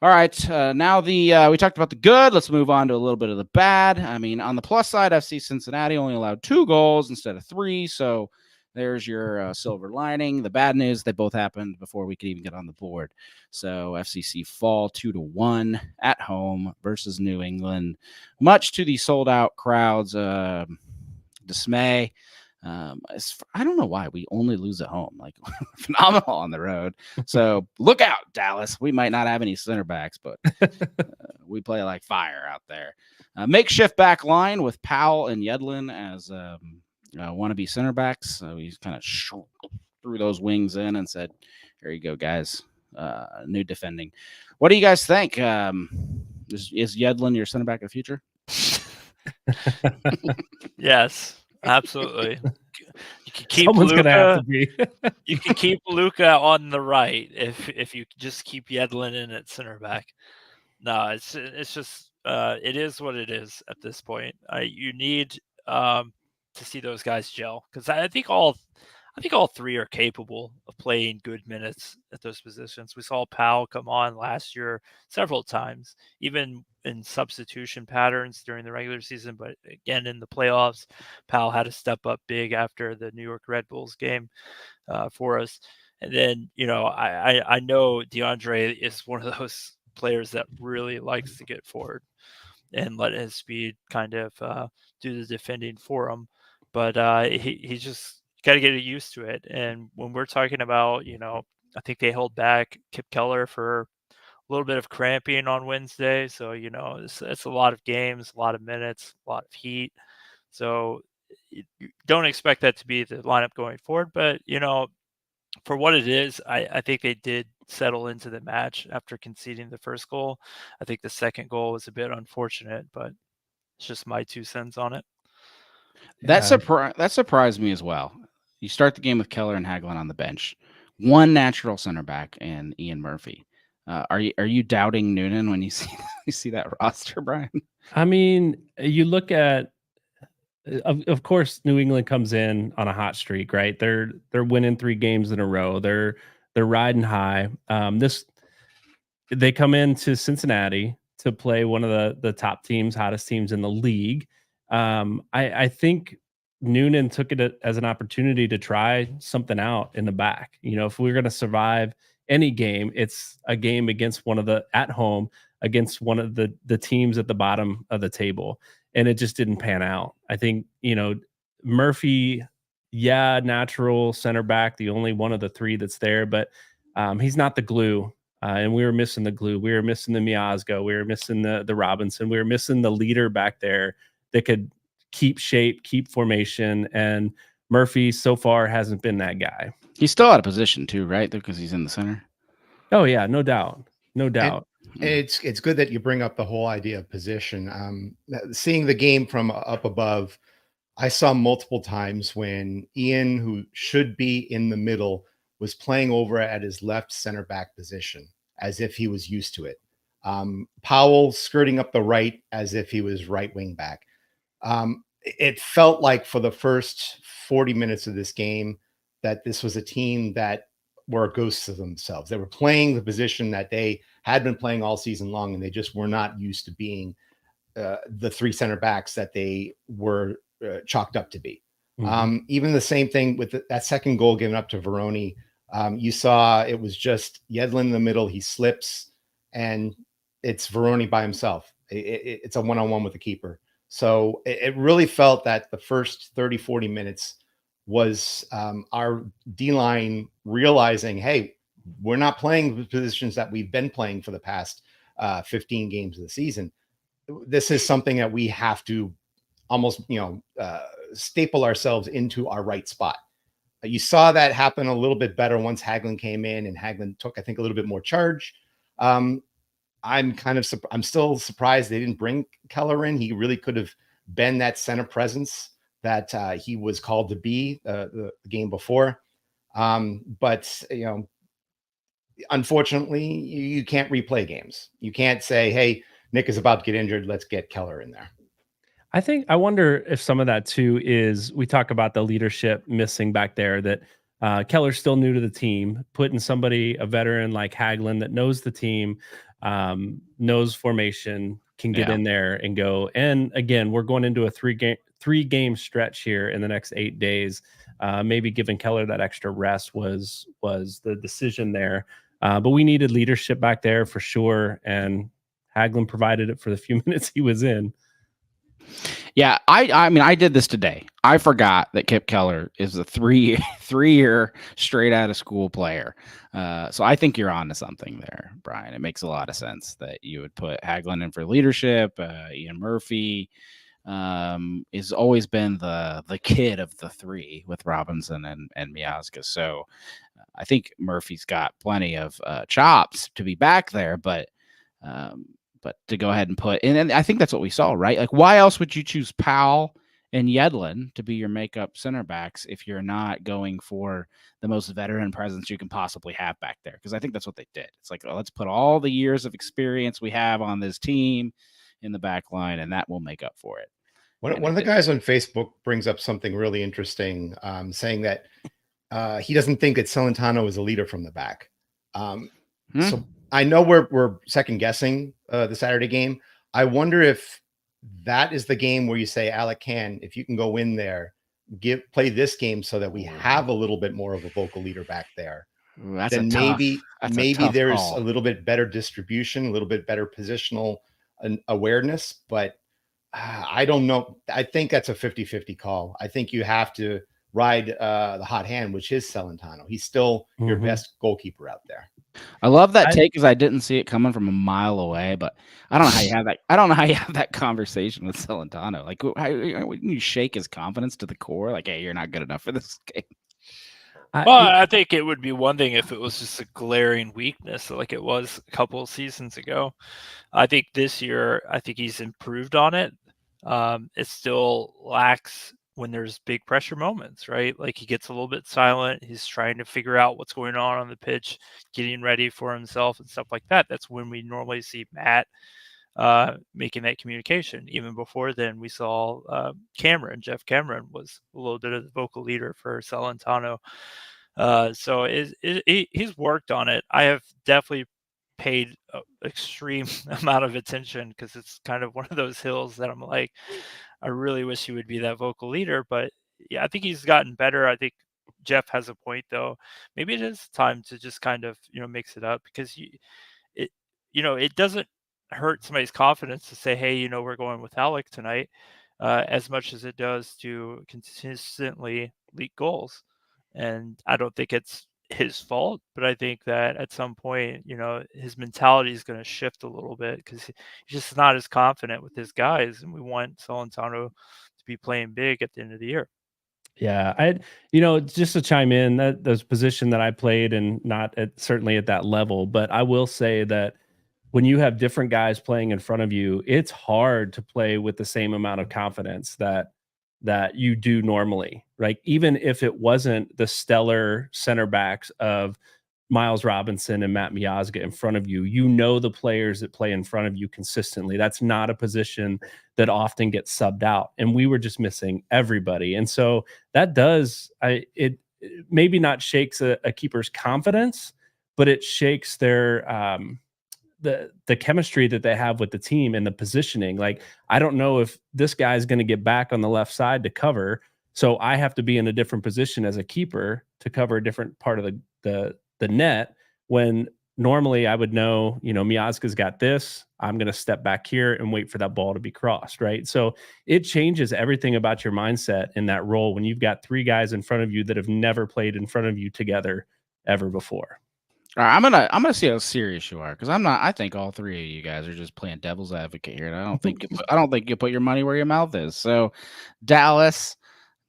All right, now we talked about the good. Let's move on to a little bit of the bad. I mean, on the plus side, FC Cincinnati only allowed 2 goals instead of 3, so there's your silver lining. The bad news, they both happened before we could even get on the board. So FCC fall 2-1 at home versus New England, much to the sold-out crowd's dismay. I don't know why we only lose at home. Like, phenomenal on the road. So look out, Dallas. We might not have any center backs, but we play like fire out there. Makeshift back line with Powell and Yedlin as wannabe center backs. So we kind of threw those wings in and said, "Here you go, guys. New defending." What do you guys think? Is Yedlin your center back of the future? Yes. Absolutely. You can keep Someone's Luka, gonna have to be. you can keep Luka on the right if you just keep Yedlin in at center back. No, it's just it is what it is at this point. You need to see those guys gel, because I think all 3 are capable of playing good minutes at those positions. We saw Powell come on last year several times, even in substitution patterns during the regular season. But again, in the playoffs, Powell had to step up big after the New York Red Bulls game for us. And then, I know DeAndre is one of those players that really likes to get forward and let his speed kind of do the defending for him. But he just got to get used to it. And when we're talking about, I think they held back Kip Keller for a little bit of cramping on Wednesday. So, it's a lot of games, a lot of minutes, a lot of heat. So you don't expect that to be the lineup going forward. But, for what it is, I think they did settle into the match after conceding the first goal. I think the second goal was a bit unfortunate, but it's just my 2 cents on it. That surprised me as well. You start the game with Keller and Hagelin on the bench, one natural center back and Ian Murphy. Are you doubting Noonan when you see that roster, Brian? I mean, you look at, of course, New England comes in on a hot streak, right? They're winning 3 games in a row. They're riding high. They come into Cincinnati to play one of the top teams, hottest teams in the league. I think Noonan took it as an opportunity to try something out in the back. If we're going to survive any game, it's a game against at home against one of the teams at the bottom of the table. And it just didn't pan out. I think, Murphy, natural center back, the only one of the 3 that's there, but he's not the glue. And we were missing the glue. We were missing the Miazga. We were missing the Robinson. We were missing the leader back there that could keep shape, keep formation. And Murphy so far hasn't been that guy. He's still out of position too, right? Because he's in the center. Oh yeah, no doubt. No doubt. And it's good that you bring up the whole idea of position. Seeing the game from up above, I saw multiple times when Ian, who should be in the middle, was playing over at his left center back position as if he was used to it. Powell skirting up the right as if he was right wing back. It felt like for the first 40 minutes of this game that this was a team that were ghosts of themselves. They were playing the position that they had been playing all season long, and they just were not used to being the 3 center backs that they were chalked up to be. Mm-hmm. Even the same thing with that second goal given up to Veroni. You saw it was just Yedlin in the middle. He slips, and it's Veroni by himself. It's a one-on-one with the keeper. So it really felt that the first 30, 40 minutes was our D-line realizing, hey, we're not playing the positions that we've been playing for the past 15 games of the season. this is something that we have to almost, staple ourselves into our right spot. You saw that happen a little bit better once Hagelin came in, and Hagelin took, I think, a little bit more charge. I'm still surprised they didn't bring Keller in. He really could have been that center presence that he was called to be the game before. But unfortunately, you can't replay games. You can't say, hey, Nick is about to get injured, let's get Keller in there. I wonder if some of that too is, we talk about the leadership missing back there, that Keller's still new to the team, putting somebody, a veteran like Hagelin that knows the team, knows formation, can get in there and go. And again, we're going into a three game stretch here in the next 8 days. Maybe giving Keller that extra rest was the decision there. But we needed leadership back there for sure. And Hagelin provided it for the few minutes he was in. Yeah, I mean, I did this today. I forgot that Kip Keller is a three-year straight out of school player. So I think you're on to something there, Brian. It makes a lot of sense that you would put Hagelin in for leadership. Ian Murphy has always been the kid of the three with Robinson and Miazga. So I think Murphy's got plenty of chops to be back there, but to go ahead and put in, and I think that's what we saw, right? Like, why else would you choose Powell and Yedlin to be your makeup center backs if you're not going for the most veteran presence you can possibly have back there? Because I think that's what they did. It's like, let's put all the years of experience we have on this team in the back line, and that will make up for it. One of the guys on Facebook brings up something really interesting, saying that he doesn't think that Celentano is a leader from the back. So I know we're second guessing the Saturday game. I wonder if that is the game where you say, Alec Can, if you can go in there, play this game so that we have a little bit more of a vocal leader back there. Then maybe there's a little bit better distribution, a little bit better positional awareness. But I don't know. I think that's a 50-50 call. I think you have to ride the hot hand, which is Celentano. He's still your best goalkeeper out there. I love that take because I didn't see it coming from a mile away, but I don't know how you have that. I don't know how you have that conversation with Celentano. Like, when you shake his confidence to the core, like, hey, you're not good enough for this game. I think it would be one thing if it was just a glaring weakness, like it was a couple of seasons ago. I think this year, I think he's improved on it. It still lacks when there's big pressure moments, right? Like, he gets a little bit silent. He's trying to figure out what's going on the pitch, getting ready for himself and stuff like that. That's when we normally see Matt making that communication. Even before then, we saw Jeff Cameron was a little bit of the vocal leader for Celentano. So he's worked on it. I have definitely paid an extreme amount of attention because it's kind of one of those hills that I'm like, I really wish he would be that vocal leader. But yeah, I think he's gotten better. I think Jeff has a point, though. Maybe it is time to just kind of, mix it up, because it doesn't hurt somebody's confidence to say, hey, we're going with Alec tonight, as much as it does to consistently leak goals. And I don't think it's his fault, but I think that at some point, his mentality is going to shift a little bit because he's just not as confident with his guys, and we want Celentano to be playing big at the end of the year. Yeah, just to chime in, that's a position that I played, and not certainly at that level, but I will say that when you have different guys playing in front of you, it's hard to play with the same amount of confidence that you do normally, right? Even if it wasn't the stellar center backs of Miles Robinson and Matt Miazga in front of you, the players that play in front of you consistently. That's not a position that often gets subbed out. And we were just missing everybody. And so that it maybe not shakes a keeper's confidence, but it shakes their, the chemistry that they have with the team and the positioning. Like, I don't know if this guy's going to get back on the left side to cover, so I have to be in a different position as a keeper to cover a different part of the net, when normally I would know, Miazga's got this, I'm going to step back here and wait for that ball to be crossed, right? So it changes everything about your mindset in that role when you've got three guys in front of you that have never played in front of you together ever before. All right, I'm gonna see how serious you are, because I'm not. I think all three of you guys are just playing devil's advocate here, and I don't think you put your money where your mouth is. So, Dallas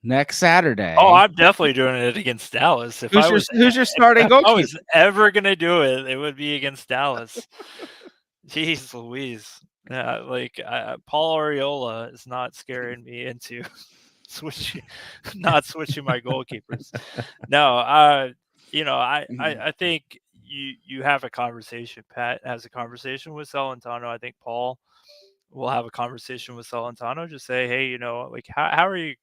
next Saturday. Oh, I'm definitely doing it against Dallas. Who's your starting if I goalkeeper? was ever gonna do it, it would be against Dallas. Jeez Louise. Yeah, like Paul Areola is not scaring me into switching my goalkeepers. No, I think you have a conversation. Pat has a conversation with Celentano. I think Paul will have a conversation with Celentano. Just say, hey, like how are you?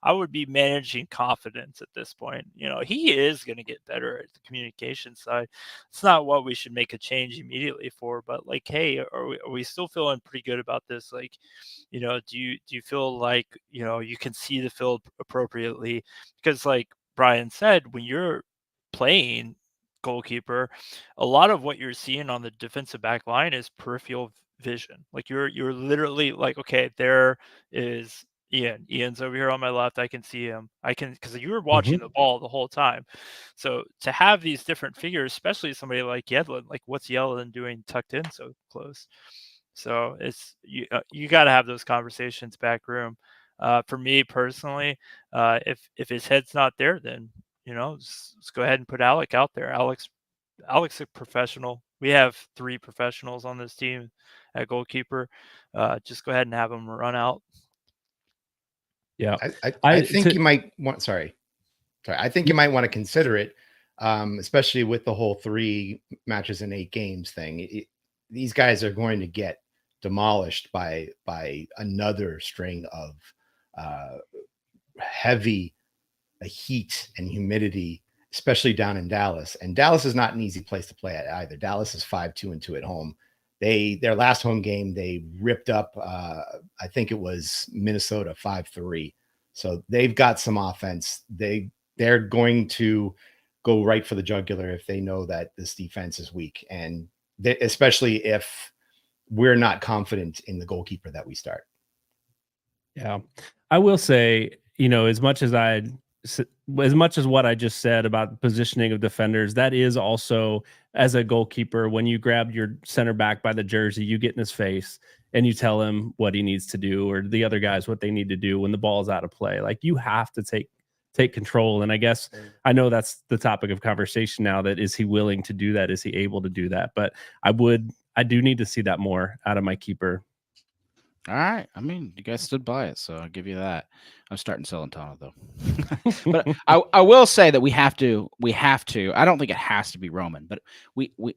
I would be managing confidence at this point. He is going to get better at the communication side. It's not what we should make a change immediately for, but like, hey, are we still feeling pretty good about this? Like, do you feel like you can see the field appropriately? Because like Brian said, when you're playing goalkeeper, a lot of what you're seeing on the defensive back line is peripheral vision. Like you're literally like, okay, there is Ian. Ian's over here on my left. I can see him. Because you were watching the ball the whole time. So to have these different figures, especially somebody like Yedlin, like what's Yedlin doing tucked in so close? So it's you got to have those conversations back room. For me personally, if his head's not there, then let's go ahead and put Alec out there. Alec's a professional. We have 3 professionals on this team at goalkeeper. Just go ahead and have them run out. Yeah, I think you might want. Sorry, I think you might want to consider it, especially with the whole 3 matches in 8 games thing. These guys are going to get demolished by another string of heavy heat and humidity, especially down in Dallas. And Dallas is not an easy place to play at either. Dallas is 5-2-2 at home. Their last home game, they ripped up, I think it was Minnesota 5-3. So they've got some offense. They're going to go right for the jugular if they know that this defense is weak. And especially if we're not confident in the goalkeeper that we start. Yeah. I will say, as much as what I just said about positioning of defenders, that is also, as a goalkeeper, when you grab your center back by the jersey, you get in his face and you tell him what he needs to do, or the other guys what they need to do when the ball is out of play. Like, you have to take control. And I guess I know that's the topic of conversation now, that is he willing to do that? Is he able to do that? But I do need to see that more out of my keeper. All right. I mean, you guys stood by it, so I'll give you that. I'm starting Celentano though. But I will say that we have to. I don't think it has to be Roman, but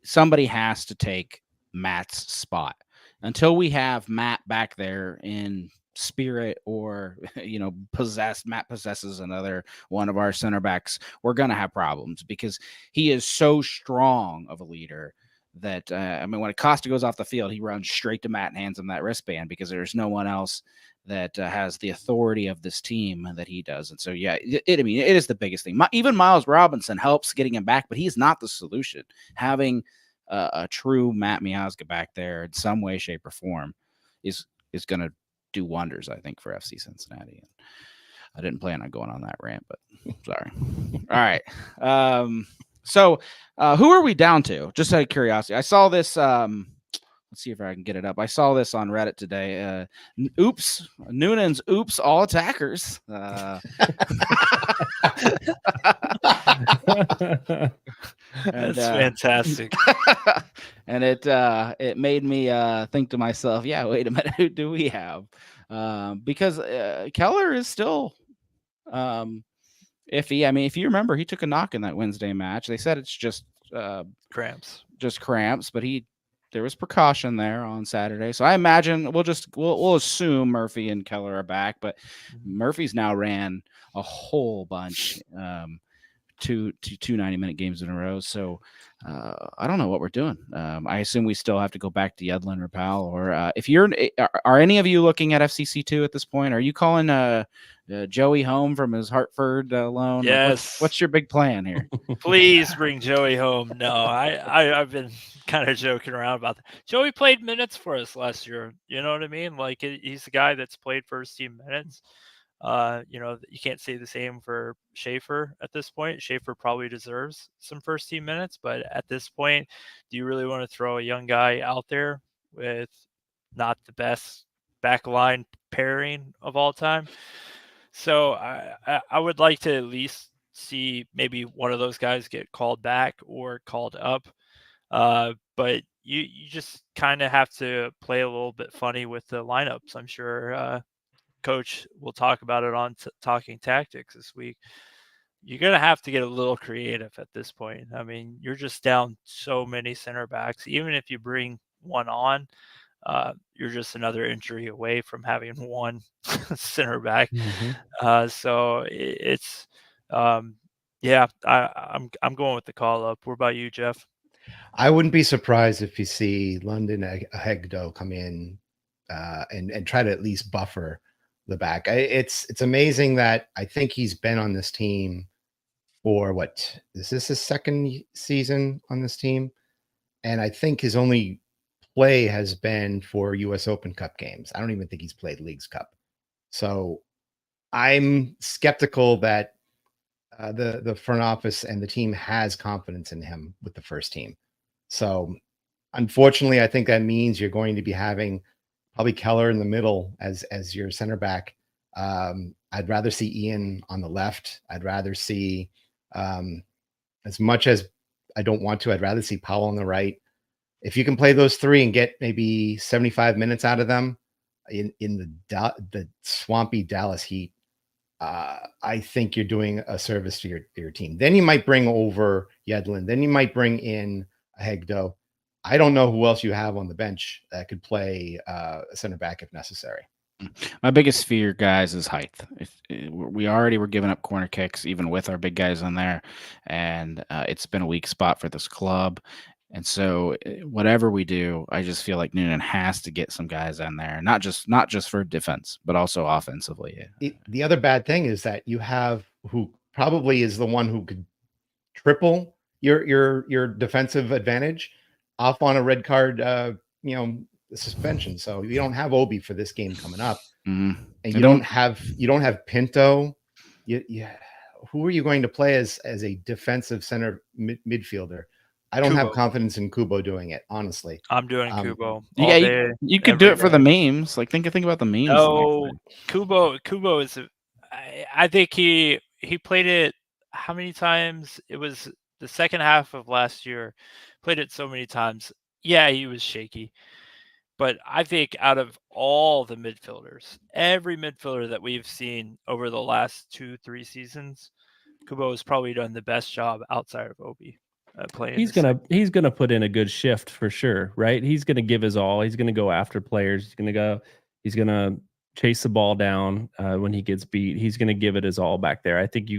somebody has to take Matt's spot until we have Matt back there in spirit, or Matt possesses another one of our center backs. We're gonna have problems because he is so strong of a leader that when Acosta goes off the field, he runs straight to Matt and hands him that wristband, because there's no one else that has the authority of this team that he does. And so, yeah, it is the biggest thing. Even Miles Robinson helps getting him back, but he's not the solution. Having a true Matt Miazga back there in some way, shape, or form is going to do wonders, I think, for FC Cincinnati. I didn't plan on going on that rant, but sorry. All right. So who are we down to? Just out of curiosity. I saw this. Let's see if I can get it up. I saw this on Reddit today. Noonan's all attackers. That's fantastic. And it made me think to myself, yeah, wait a minute, who do we have? Because Keller is still iffy. I mean, if you remember, he took a knock in that Wednesday match. They said it's just cramps, but there was precaution there on Saturday. So I imagine we'll assume Murphy and Keller are back, but Murphy's now ran a whole bunch, two 90-minute games in a row. So I don't know what we're doing. I assume we still have to go back to Yedlin or Powell, or are any of you looking at FCC2 at this point? Are you calling Joey home from his Hartford loan? Yes. What's your big plan here? Please bring Joey home. No, I've been kind of joking around about that. Joey played minutes for us last year. You know what I mean? Like, he's the guy that's played first team minutes. You can't say the same for Schaefer at this point. Schaefer probably deserves some first team minutes, but at this point, do you really want to throw a young guy out there with not the best backline pairing of all time? So I would like to at least see maybe one of those guys get called back or called up. But you just kind of have to play a little bit funny with the lineups. I'm sure Coach will talk about it on Talking Tactics this week. You're going to have to get a little creative at this point. I mean, you're just down so many center backs. Even if you bring one on, you're just another injury away from having one center back. So it's, yeah, I'm going with the call up. What about you, Jeff? I wouldn't be surprised if you see London Hegdo come in and try to at least buffer the back. It's amazing that I think he's been on this team for what? Is this his second season on this team? And I think his only play has been for US Open Cup games. I don't even think he's played Leagues Cup. So I'm skeptical that the front office and the team has confidence in him with the first team. So unfortunately, I think that means you're going to be having probably Keller in the middle as your center back. I'd rather see Ian on the left. I'd rather see, as much as I don't want to, I'd rather see Powell on the right. If you can play those three and get maybe 75 minutes out of them in the swampy Dallas heat, I think you're doing a service to your team. Then you might bring over Yedlin. Then you might bring in Hegdo. I don't know who else you have on the bench that could play a center back if necessary. My biggest fear, guys, is height. We already were giving up corner kicks, even with our big guys in there, and it's been a weak spot for this club. And so, whatever we do, I just feel like Noonan has to get some guys in there, not just for defense, but also offensively. The other bad thing is that you have who probably is the one who could triple your defensive advantage off on a red card, suspension. So you don't have Obi for this game coming up, and you don't have Pinto. Who are you going to play as a defensive center midfielder? I don't have confidence in Kubo doing it, honestly. I'm doing Kubo. You could do it for the memes. Like think about the memes. No, Kubo is. I think he played it. How many times? It was the second half of last year. Played it so many times. Yeah, he was shaky. But I think out of all the midfielders, every midfielder that we've seen over the last 2-3 seasons, Kubo has probably done the best job outside of Obi. He's gonna put in a good shift for sure, right? He's gonna give his all. He's gonna go after players. He's gonna chase the ball down when he gets beat. He's gonna give it his all back there. I think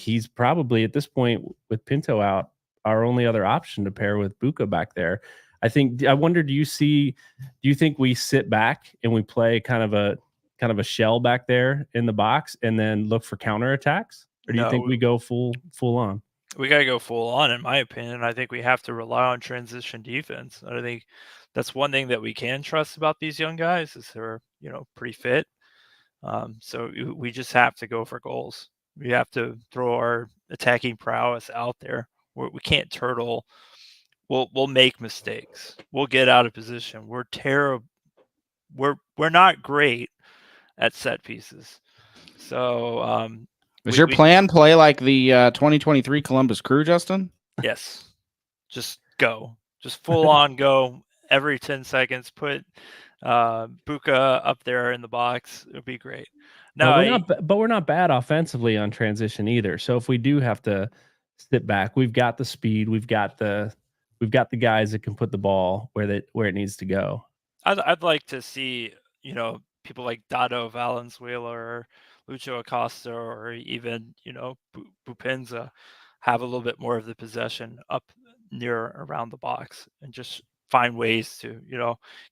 he's probably at this point with Pinto out our only other option to pair with Buka back there. I wonder, do you think we sit back and we play kind of a shell back there in the box and then look for counterattacks? Or do you think we go full on? We got to go full on, in my opinion. I think we have to rely on transition defense. I think that's one thing that we can trust about these young guys is they're, pretty fit. So we just have to go for goals. We have to throw our attacking prowess out there. We can't turtle. We'll make mistakes. We'll get out of position. We're terrible. We're not great at set pieces. So is your plan play like the 2023 Columbus Crew, Justin? Yes. Just go. Just full on go every 10 seconds. Put Buka up there in the box. It would be great. No, we're not bad offensively on transition either. So if we do have to sit back, we've got the speed. We've got the guys that can put the ball where it needs to go. I'd like to see, people like Dado Valenzuela or Lucho Acosta or even, Bupenza have a little bit more of the possession up near around the box and just find ways to,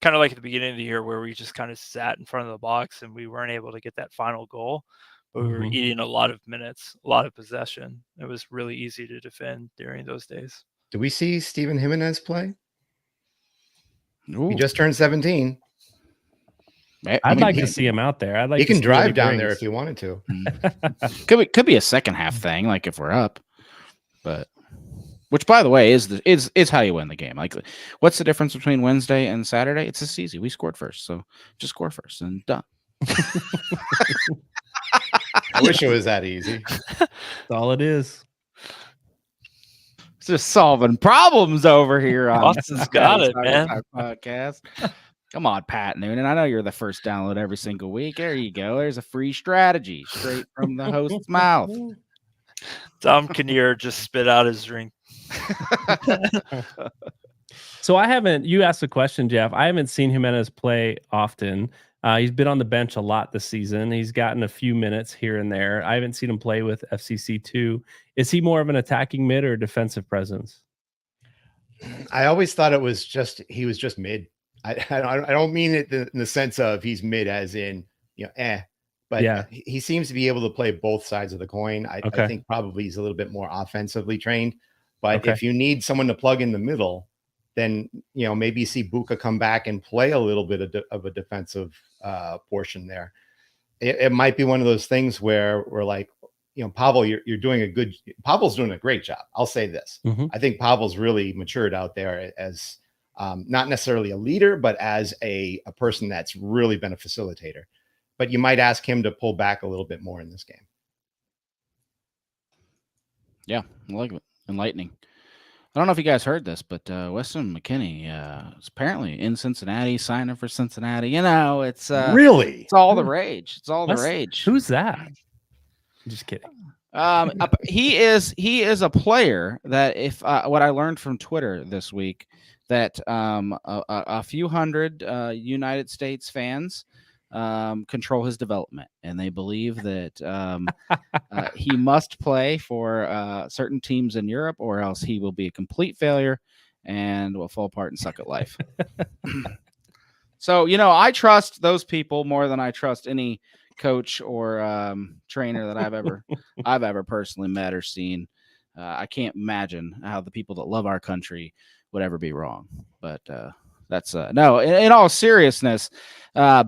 kind of like at the beginning of the year where we just kind of sat in front of the box and we weren't able to get that final goal, but we were eating a lot of minutes, a lot of possession. It was really easy to defend during those days. Do we see Steven Jimenez play? Ooh. He just turned 17. I'd like to see him out there. I'd like he to can see what drive down there brings. if he wanted to. Could be a second half thing, like if we're up, but which, by the way, is how you win the game. Like, what's the difference between Wednesday and Saturday? It's this easy. We scored first, so just score first and done. I wish it was that easy. That's all it is. It's just solving problems over here on Austin's got it, man. Podcast. Come on, Pat Noonan. I know you're the first download every single week. There you go. There's a free strategy straight from the host's mouth. Tom Kinnear just spit out his drink. So you asked the question, Jeff. I haven't seen Jimenez play often. He's been on the bench a lot this season. He's gotten a few minutes here and there. I haven't seen him play with FCC2. Is he more of an attacking mid or defensive presence? I always thought he was just mid. I don't mean it in the sense of he's mid as in, but yeah, he seems to be able to play both sides of the coin. I think probably he's a little bit more offensively trained, but if you need someone to plug in the middle, then, maybe you see Buka come back and play a little bit of a defensive portion there. It might be one of those things where we're like, Pavel, Pavel's doing a great job. I'll say this. Mm-hmm. I think Pavel's really matured out there as not necessarily a leader, but as a person that's really been a facilitator. But you might ask him to pull back a little bit more in this game. Yeah, I like it. Enlightening. I don't know if you guys heard this, but Weston McKennie is apparently in Cincinnati, signing for Cincinnati. It's really, it's all the rage. It's all the rage. Who's that? I'm just kidding. He is a player that if what I learned from Twitter this week that a few hundred United States fans control his development, and they believe that he must play for certain teams in Europe, or else he will be a complete failure and will fall apart and suck at life. So, I trust those people more than I trust any coach or trainer that I've ever personally met or seen. I can't imagine how the people that love our country would ever be wrong, but that's no. In all seriousness,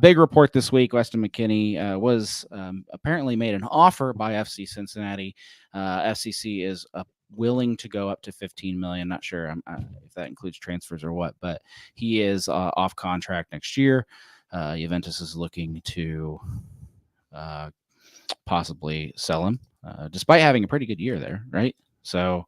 big report this week. Weston McKennie was apparently made an offer by FC Cincinnati. FCC is willing to go up to $15 million. Not sure if that includes transfers or what, but he is off contract next year. Juventus is looking to possibly sell him, despite having a pretty good year there, right? So,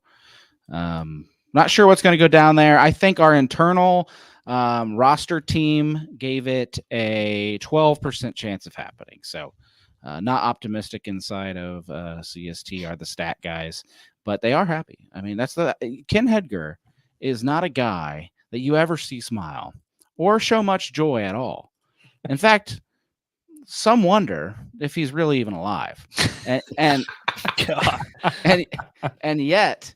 not sure what's going to go down there. I think our internal roster team gave it a 12% chance of happening. So not optimistic inside of CST are the stat guys, but they are happy. I mean, Ken Hedger is not a guy that you ever see smile or show much joy at all. In fact, some wonder if he's really even alive. And yet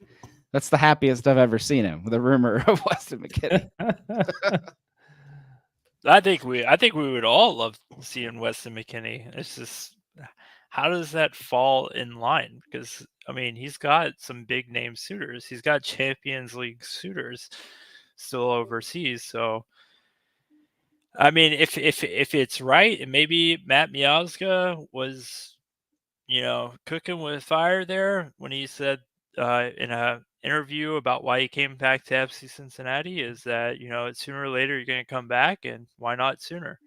that's the happiest I've ever seen him, with a rumor of Weston McKennie. I think we would all love seeing Weston McKennie. It's just, how does that fall in line? Because he's got some big name suitors. He's got Champions League suitors still overseas. So, if it's right, and maybe Matt Miazga was, cooking with fire there when he said in a interview about why he came back to FC Cincinnati, is that sooner or later you're going to come back, and why not sooner?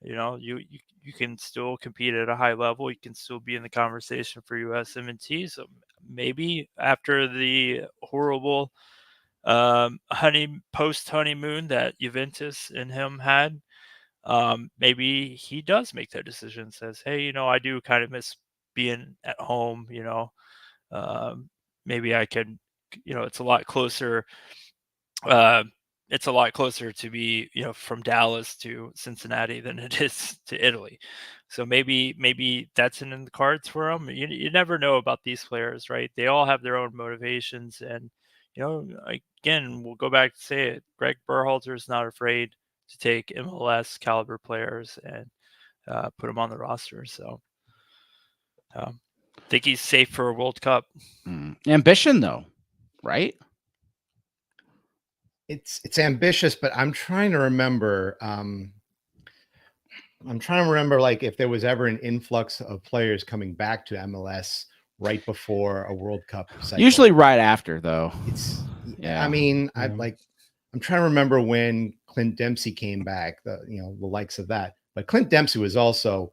You can still compete at a high level. You can still be in the conversation for USMNT. So maybe after the horrible post honeymoon that Juventus and him had, maybe he does make that decision. Says, hey, I do kind of miss being at home. Maybe I could. It's a lot closer. It's a lot closer to be, from Dallas to Cincinnati than it is to Italy. So maybe that's in the cards for him. You never know about these players, right? They all have their own motivations, and again, we'll go back to say it. Greg Berhalter is not afraid to take MLS caliber players and put them on the roster. So I think he's safe for a World Cup. Ambition, though, right? It's ambitious, but I'm trying to remember. I'm trying to remember like if there was ever an influx of players coming back to MLS right before a World Cup cycle. Usually right after, though. I mean, Yeah. I'm trying to remember when Clint Dempsey came back, the likes of that. But Clint Dempsey was also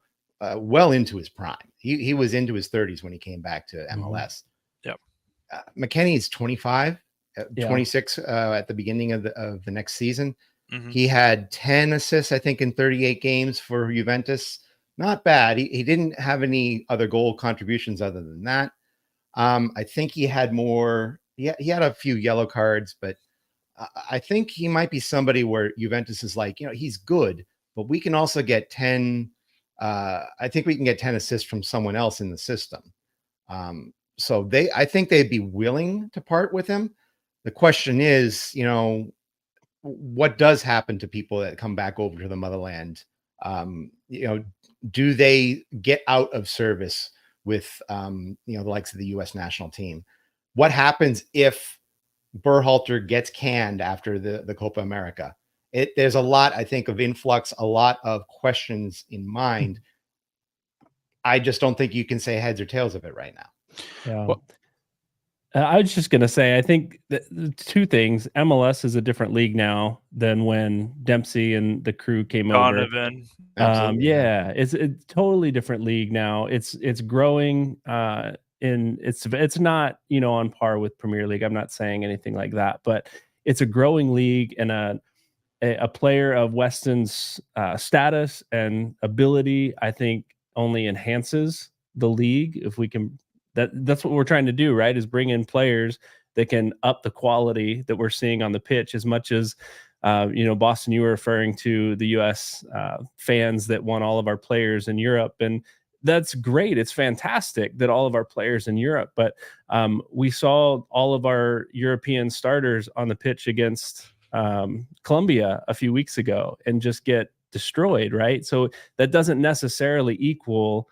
well into his prime. He was into his 30s when he came back to MLS. Yep. McKennie is 25, Yeah. 26 at the beginning of the next season. Mhm. He had 10 assists, I think, in 38 games for Juventus. Not bad. He didn't have any other goal contributions other than that. I think he had more. He had a few yellow cards, but I think he might be somebody where Juventus is like, he's good, but we can also get 10. I think we can get 10 assists from someone else in the system. So I think they'd be willing to part with him. The question is, what does happen to people that come back over to the motherland? Do they get out of service with, the likes of the U.S. national team? What happens if Berhalter gets canned after the Copa America? There's a lot, I think, of influx, a lot of questions in mind. I just don't think you can say heads or tails of it right now. Yeah. Well- I was just going to say, I think the two things. MLS is a different league now than when Dempsey and the crew came over. Donovan. Absolutely, Yeah, it's a totally different league now. It's growing. It's not on par with Premier League. I'm not saying anything like that, but it's a growing league, and a player of Weston's status and ability, I think, only enhances the league if we can. That's what we're trying to do, right? Is bring in players that can up the quality that we're seeing on the pitch. As much as Boston, you were referring to the U.S. Fans that want all of our players in Europe, and that's great. It's fantastic that all of our players in Europe, but we saw all of our European starters on the pitch against Colombia a few weeks ago and just get destroyed, right? So that doesn't necessarily equal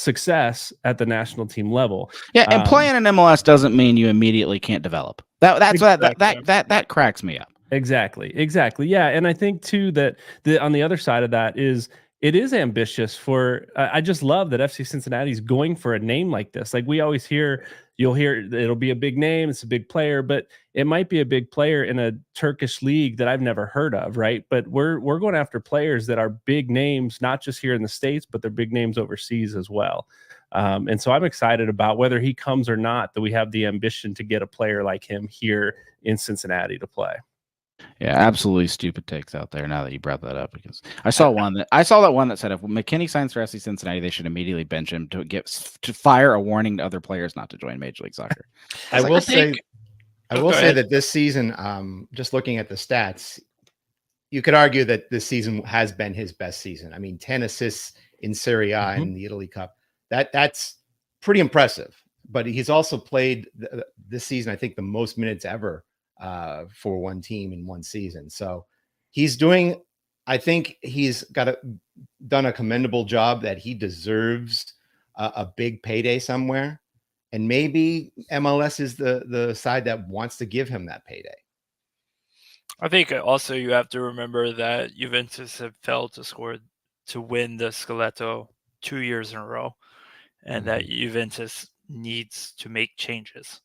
success at the national team level. Yeah, and playing in MLS doesn't mean you immediately can't develop. That's Exactly. that cracks me up. Exactly. Yeah, and I think too that on the other side of that is it is ambitious for. I just love that FC Cincinnati is going for a name like this. Like we always hear, you'll hear it'll be a big name, it's a big player, but it might be a big player in a Turkish league that I've never heard of, right? But we're going after players that are big names, not just here in the States, but they're big names overseas as well. And so I'm excited about whether he comes or not, that we have the ambition to get a player like him here in Cincinnati to play. Yeah, absolutely stupid takes out there. Now that you brought that up, because I saw that one that said if McKennie signs for FC Cincinnati, they should immediately bench him to fire a warning to other players not to join Major League Soccer. I will say ahead. that this season, just looking at the stats, you could argue that this season has been his best season. I mean, 10 assists in Serie A in the Italy Cup. That's pretty impressive. But he's also played this season, I think, the most minutes ever for one team in one season. So I think he's done a commendable job, that he deserves a big payday somewhere. And maybe MLS is the side that wants to give him that payday. I think also you have to remember that Juventus have failed to win the Scudetto 2 years in a row, and that Juventus needs to make changes.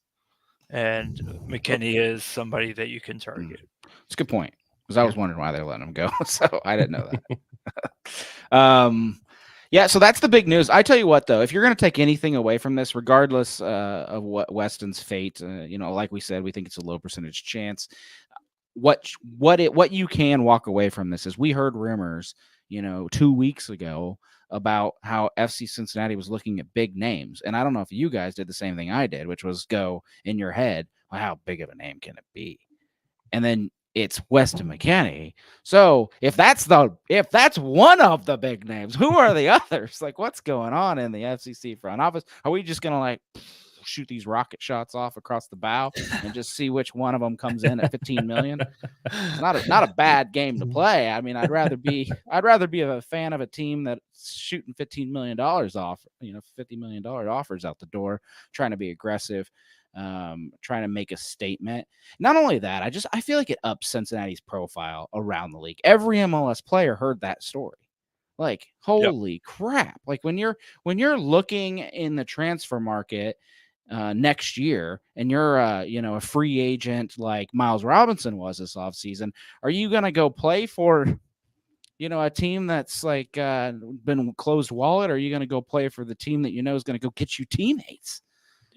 And McKennie is somebody that you can target. It's a good point, because I was wondering why they're letting him go, so I didn't know that. Yeah, so that's the big news. I tell you what, though, if you're going to take anything away from this, regardless of what Weston's fate, like we said, we think it's a low percentage chance. What you can walk away from this is we heard rumors, 2 weeks ago about how FC Cincinnati was looking at big names. And I don't know if you guys did the same thing I did, which was go in your head, well, how big of a name can it be? And then it's Weston McKennie. So if that's one of the big names, who are the others? Like, what's going on in the FCC front office? Are we just going to shoot these rocket shots off across the bow and just see which one of them comes in at 15 million? It's not a bad game to play. I mean, I'd rather be a fan of a team that's shooting $15 million off, $50 million offers out the door, trying to be aggressive, trying to make a statement. Not only that, I feel like it ups Cincinnati's profile around the league. Every MLS player heard that story. Like, holy crap. Like when you're looking in the transfer market next year and you're a free agent like Miles Robinson was this offseason, are you going to go play for a team that's like been closed wallet, or are you going to go play for the team that is going to go get you teammates?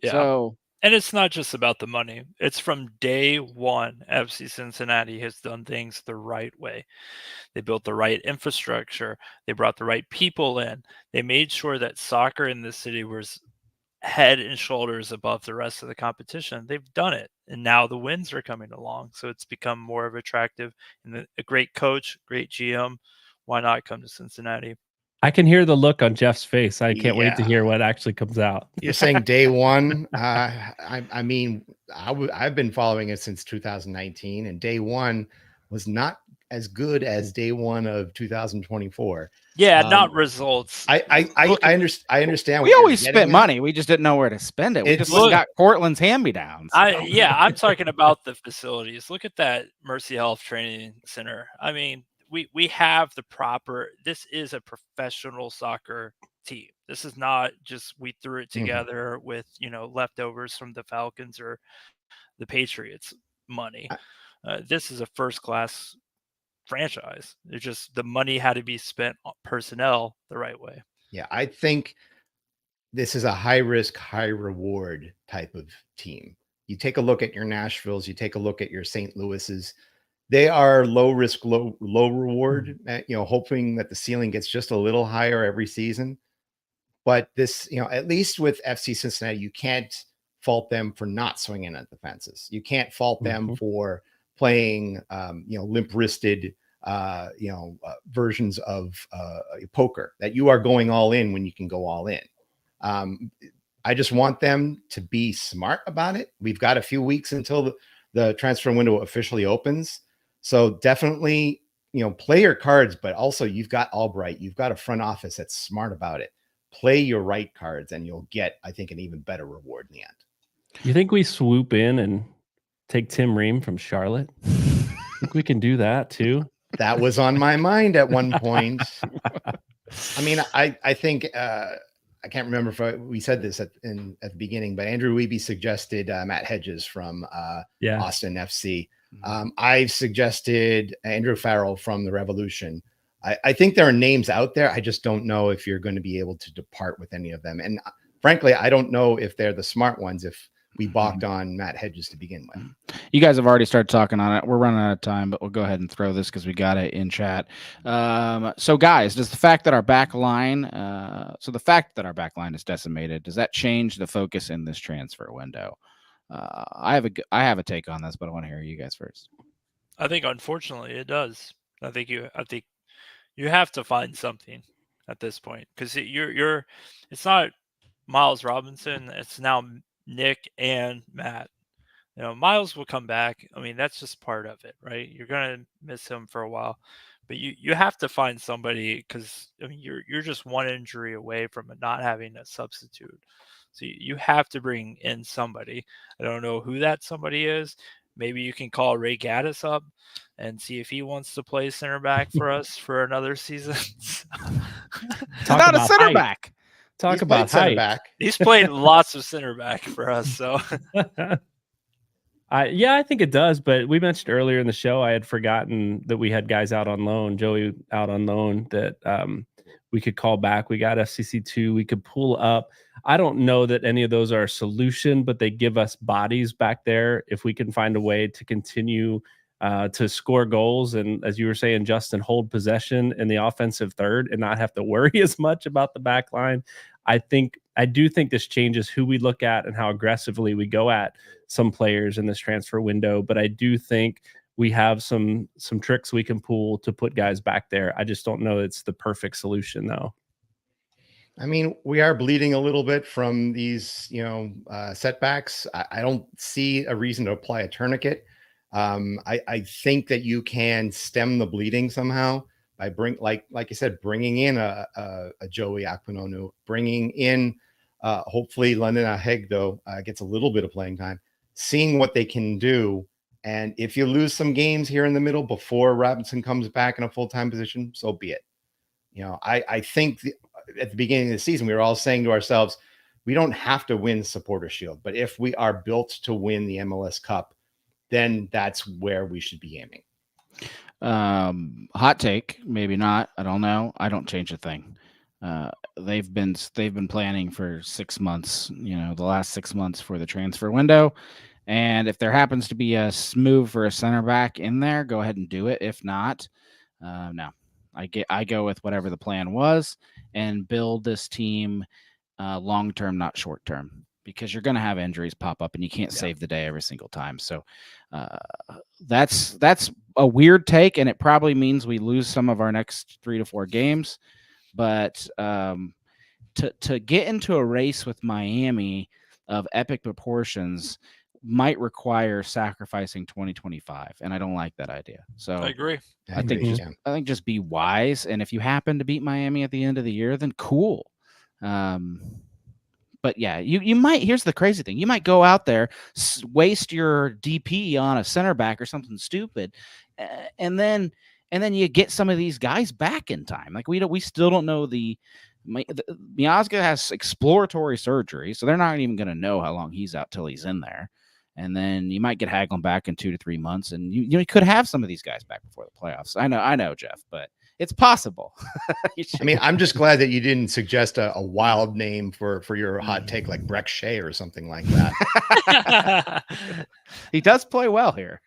Yeah. So, and it's not just about the money. It's from day one, FC Cincinnati has done things the right way. They built the right infrastructure. They brought the right people in. They made sure that soccer in this city was head and shoulders above the rest of the competition. They've done it. And now the wins are coming along. So it's become more of attractive. And a great coach, great GM. Why not come to Cincinnati? I can hear the look on Jeff's face. I can't wait to hear what actually comes out. You're saying day one. I mean, I've been following it since 2019, and day one was not as good as day one of 2024. Yeah, not results. I understand. We always spent money. We just didn't know where to spend it. We just got Cortland's hand-me-downs. I'm talking about the facilities. Look at that Mercy Health Training Center. I mean, we have the proper. This is a professional soccer team. This is not just we threw it together with leftovers from the Falcons or the Patriots money. This is a first-class franchise. It's just the money had to be spent on personnel the right way. Yeah, I think this is a high risk, high reward type of team. You take a look at your Nashvilles, you take a look at your St. Louis's. They are low risk, low reward, hoping that the ceiling gets just a little higher every season. But this, at least with FC Cincinnati, you can't fault them for not swinging at the fences. You can't fault them for playing, limp-wristed, versions of poker, that you are going all in when you can go all in. I just want them to be smart about it. We've got a few weeks until the transfer window officially opens. So definitely, play your cards, but also you've got Albright. You've got a front office that's smart about it. Play your right cards and you'll get, I think, an even better reward in the end. You think we swoop in and take Tim Ream from Charlotte? Think we can do that too? That was on my mind at one point. I mean, I think I can't remember if we said this at the beginning, but Andrew Wiebe suggested Matt Hedges from Austin FC. I've suggested Andrew Farrell from the Revolution. I think there are names out there. I just don't know if you're going to be able to depart with any of them. And frankly, I don't know if they're the smart ones if we balked on Matt Hedges to begin with. You guys have already started talking on it. We're running out of time, but we'll go ahead and throw this because we got it in chat. So guys, does the fact that our back line, is decimated, does that change the focus in this transfer window? I have a take on this, but I want to hear you guys first. I think unfortunately it does. I think you have to find something at this point because it's not Miles Robinson. It's now Nick and Matt. Miles will come back. I mean, that's just part of it, right? You're gonna miss him for a while, but you have to find somebody because you're just one injury away from not having a substitute. So you have to bring in somebody. I don't know who that somebody is. Maybe you can call Ray Gaddis up and see if he wants to play center back for us for another season. Not a center back. Talk about center back. He's played lots of center back for us. So, I think it does. But we mentioned earlier in the show, I had forgotten that we had guys out on loan, Joey out on loan that we could call back. We got FCC2. We could pull up. I don't know that any of those are a solution, but they give us bodies back there. If we can find a way to continue to score goals and, as you were saying, Justin, hold possession in the offensive third and not have to worry as much about the back line, I do think this changes who we look at and how aggressively we go at some players in this transfer window. But I do think we have some tricks we can pull to put guys back there. I just don't know it's the perfect solution, though. I mean, we are bleeding a little bit from these, setbacks. I don't see a reason to apply a tourniquet. I think that you can stem the bleeding somehow by like you said, bringing in a Joey Akpinonu, bringing in hopefully London Ahegdo gets a little bit of playing time, seeing what they can do. And if you lose some games here in the middle before Robinson comes back in a full-time position, so be it. I think at the beginning of the season, we were all saying to ourselves, we don't have to win Supporter Shield, but if we are built to win the MLS Cup, then that's where we should be aiming. Hot take, maybe not. I don't know. I don't change a thing. They've been planning for 6 months, the last 6 months for the transfer window. And if there happens to be a move for a center back in there, go ahead and do it. If not, no. I go with whatever the plan was and build this team long term, not short term, because you're going to have injuries pop up and you can't save the day every single time. So that's a weird take, and it probably means we lose some of our next 3 to 4 games. But to get into a race with Miami of epic proportions might require sacrificing 2025, and I don't like that idea. So I agree. I think just be wise, and if you happen to beat Miami at the end of the year, then cool. But yeah, you might. Here's the crazy thing: you might go out there, waste your DP on a center back or something stupid, and then you get some of these guys back in time. Like we still don't know Miazga has exploratory surgery, so they're not even going to know how long he's out till he's in there. And then you might get Hagelin back in 2 to 3 months, and you could have some of these guys back before the playoffs. I know, Jeff, but it's possible. I mean, I'm just glad that you didn't suggest a wild name for your hot take, like Breck Shea or something like that. He does play well here.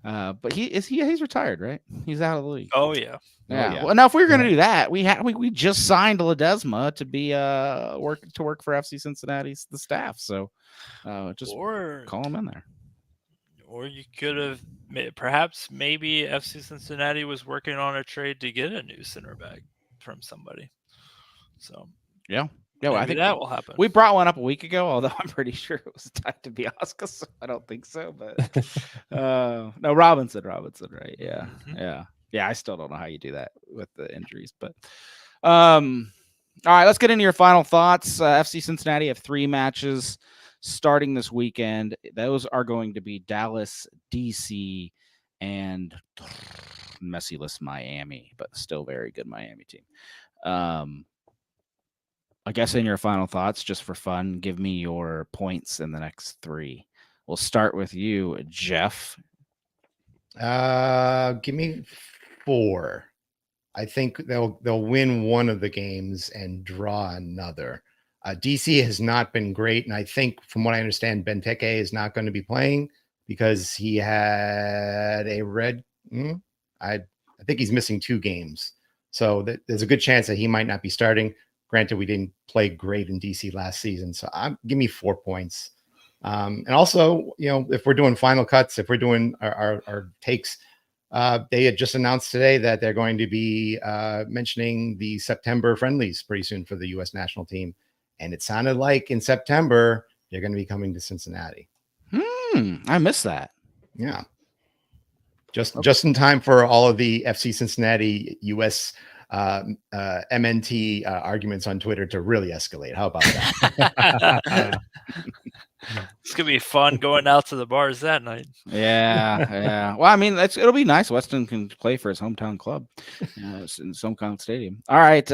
But he's retired, right? He's out of the league. Oh yeah. Yeah. Well, now if we were going to do that, we just signed Ledesma to be work for FC Cincinnati's the staff. So just call him in there. Or you could have maybe FC Cincinnati was working on a trade to get a new center back from somebody. So yeah, well, I think that will happen. We brought one up a week ago, although I'm pretty sure it was tied to Biasca, so I don't think so. But no, Robinson, right? Yeah, yeah. I still don't know how you do that with the injuries, but all right, let's get into your final thoughts. FC Cincinnati have 3 matches starting this weekend. Those are going to be Dallas, DC, and messyless Miami, but still very good Miami team. I guess in your final thoughts, just for fun, give me your points in the next 3. We'll start with you, Jeff. Give me 4. I think they'll win one of the games and draw another. DC has not been great, and I think, from what I understand, Benteke is not going to be playing because he had a red. I think he's missing 2 games, so there's a good chance that he might not be starting. Granted, we didn't play great in DC last season, so give me 4 points. And also, if we're doing final cuts, if we're doing our takes, they had just announced today that they're going to be mentioning the September friendlies pretty soon for the U.S. national team. And it sounded like in September, they're going to be coming to Cincinnati. I missed that. Yeah. Just in time for all of the FC Cincinnati U.S. MNT arguments on Twitter to really escalate. How about that? It's going to be fun going out to the bars that night. Yeah. Well, I mean, it'll be nice. Weston can play for his hometown club in SoCon Stadium. All right,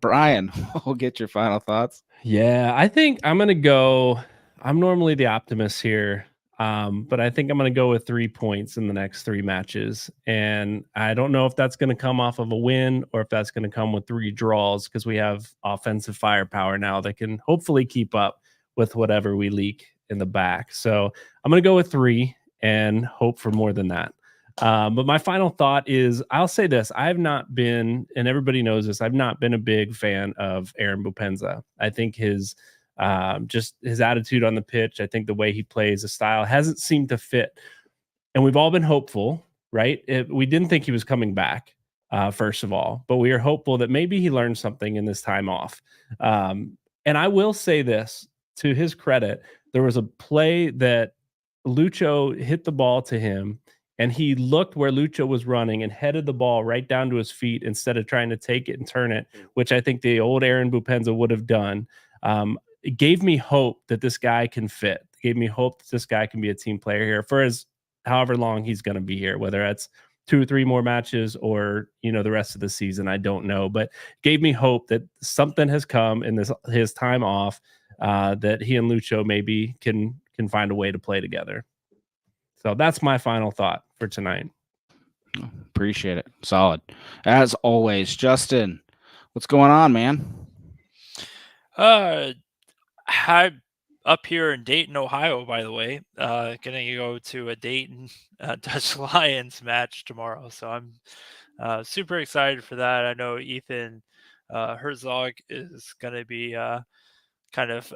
Brian, we'll get your final thoughts. Yeah, I think I'm going to go. I'm normally the optimist here, but I think I'm going to go with 3 points in the next 3 matches. And I don't know if that's going to come off of a win or if that's going to come with 3 draws, because we have offensive firepower now that can hopefully keep up with whatever we leak in the back. So I'm going to go with 3 and hope for more than that. But my final thought is, I'll say this: I've not been, and everybody knows this, I've not been a big fan of Aaron Bopenza. I think his attitude on the pitch, I think the way he plays, the style hasn't seemed to fit. And we've all been hopeful, right? We didn't think he was coming back, first of all, but we are hopeful that maybe he learned something in this time off. And I will say this, to his credit, there was a play that Lucho hit the ball to him, and he looked where Lucho was running and headed the ball right down to his feet instead of trying to take it and turn it, which I think the old Aaron Bopenza would have done. It gave me hope that this guy can fit. It gave me hope that this guy can be a team player here for however long he's going to be here, whether that's 2 or 3 more matches or, the rest of the season. I don't know, but gave me hope that something has come in his time off, that he and Lucho maybe can find a way to play together. So that's my final thought for tonight. Appreciate it. Solid. As always, Justin, what's going on, man? I'm up here in Dayton, Ohio, by the way. Gonna go to a Dayton Dutch Lions match tomorrow. So I'm super excited for that. I know Ethan Herzog is gonna be kind of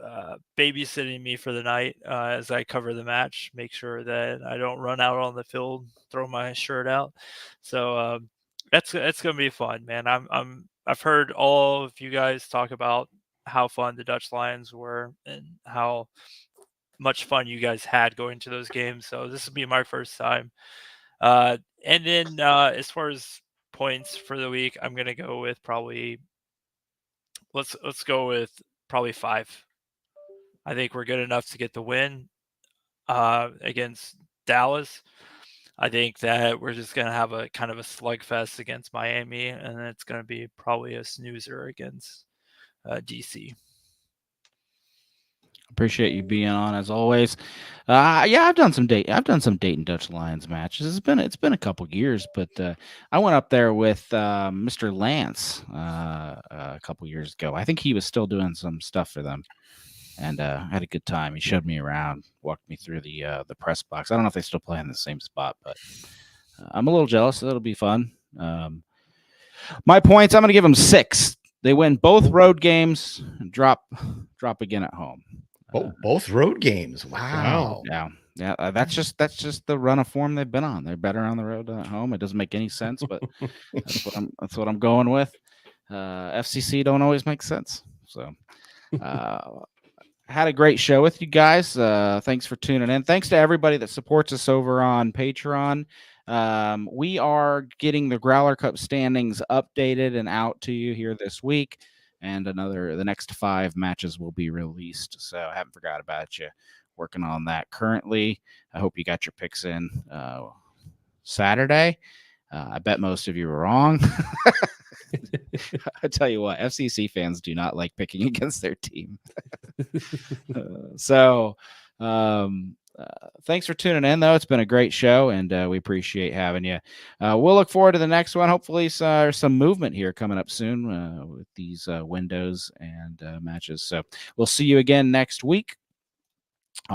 babysitting me for the night as I cover the match, make sure that I don't run out on the field, throw my shirt out. So that's gonna be fun, man. I've heard all of you guys talk about how fun the Dutch Lions were and how much fun you guys had going to those games. So this will be my first time. And then as far as points for the week, I'm gonna go with probably let's go with probably 5. I think we're good enough to get the win against Dallas. I think that we're just going to have a kind of a slugfest against Miami, and it's going to be probably a snoozer against DC. Appreciate you being on as always. Yeah, I've done some Dayton Dutch Lions matches. It's been a couple years, but I went up there with Mr. Lance a couple years ago. I think he was still doing some stuff for them, and had a good time. He showed me around, walked me through the press box. I don't know if they still play in the same spot, but I'm a little jealous. So it'll be fun. My points, I'm going to give them 6. They win both road games, and drop again at home. Oh, both road games. Wow. Yeah. That's just the run of form they've been on. They're better on the road than at home. It doesn't make any sense, but that's what I'm going with. FCC don't always make sense. So, had a great show with you guys. Thanks for tuning in. Thanks to everybody that supports us over on Patreon. We are getting the Growler Cup standings updated and out to you here this week. And the next 5 matches will be released. So I haven't forgot about you. Working on that currently. I hope you got your picks in Saturday. I bet most of you were wrong. I tell you what, FCC fans do not like picking against their team. Thanks for tuning in, though. It's been a great show, and we appreciate having you. We'll look forward to the next one. Hopefully, there's some movement here coming up soon with these windows and matches. So we'll see you again next week.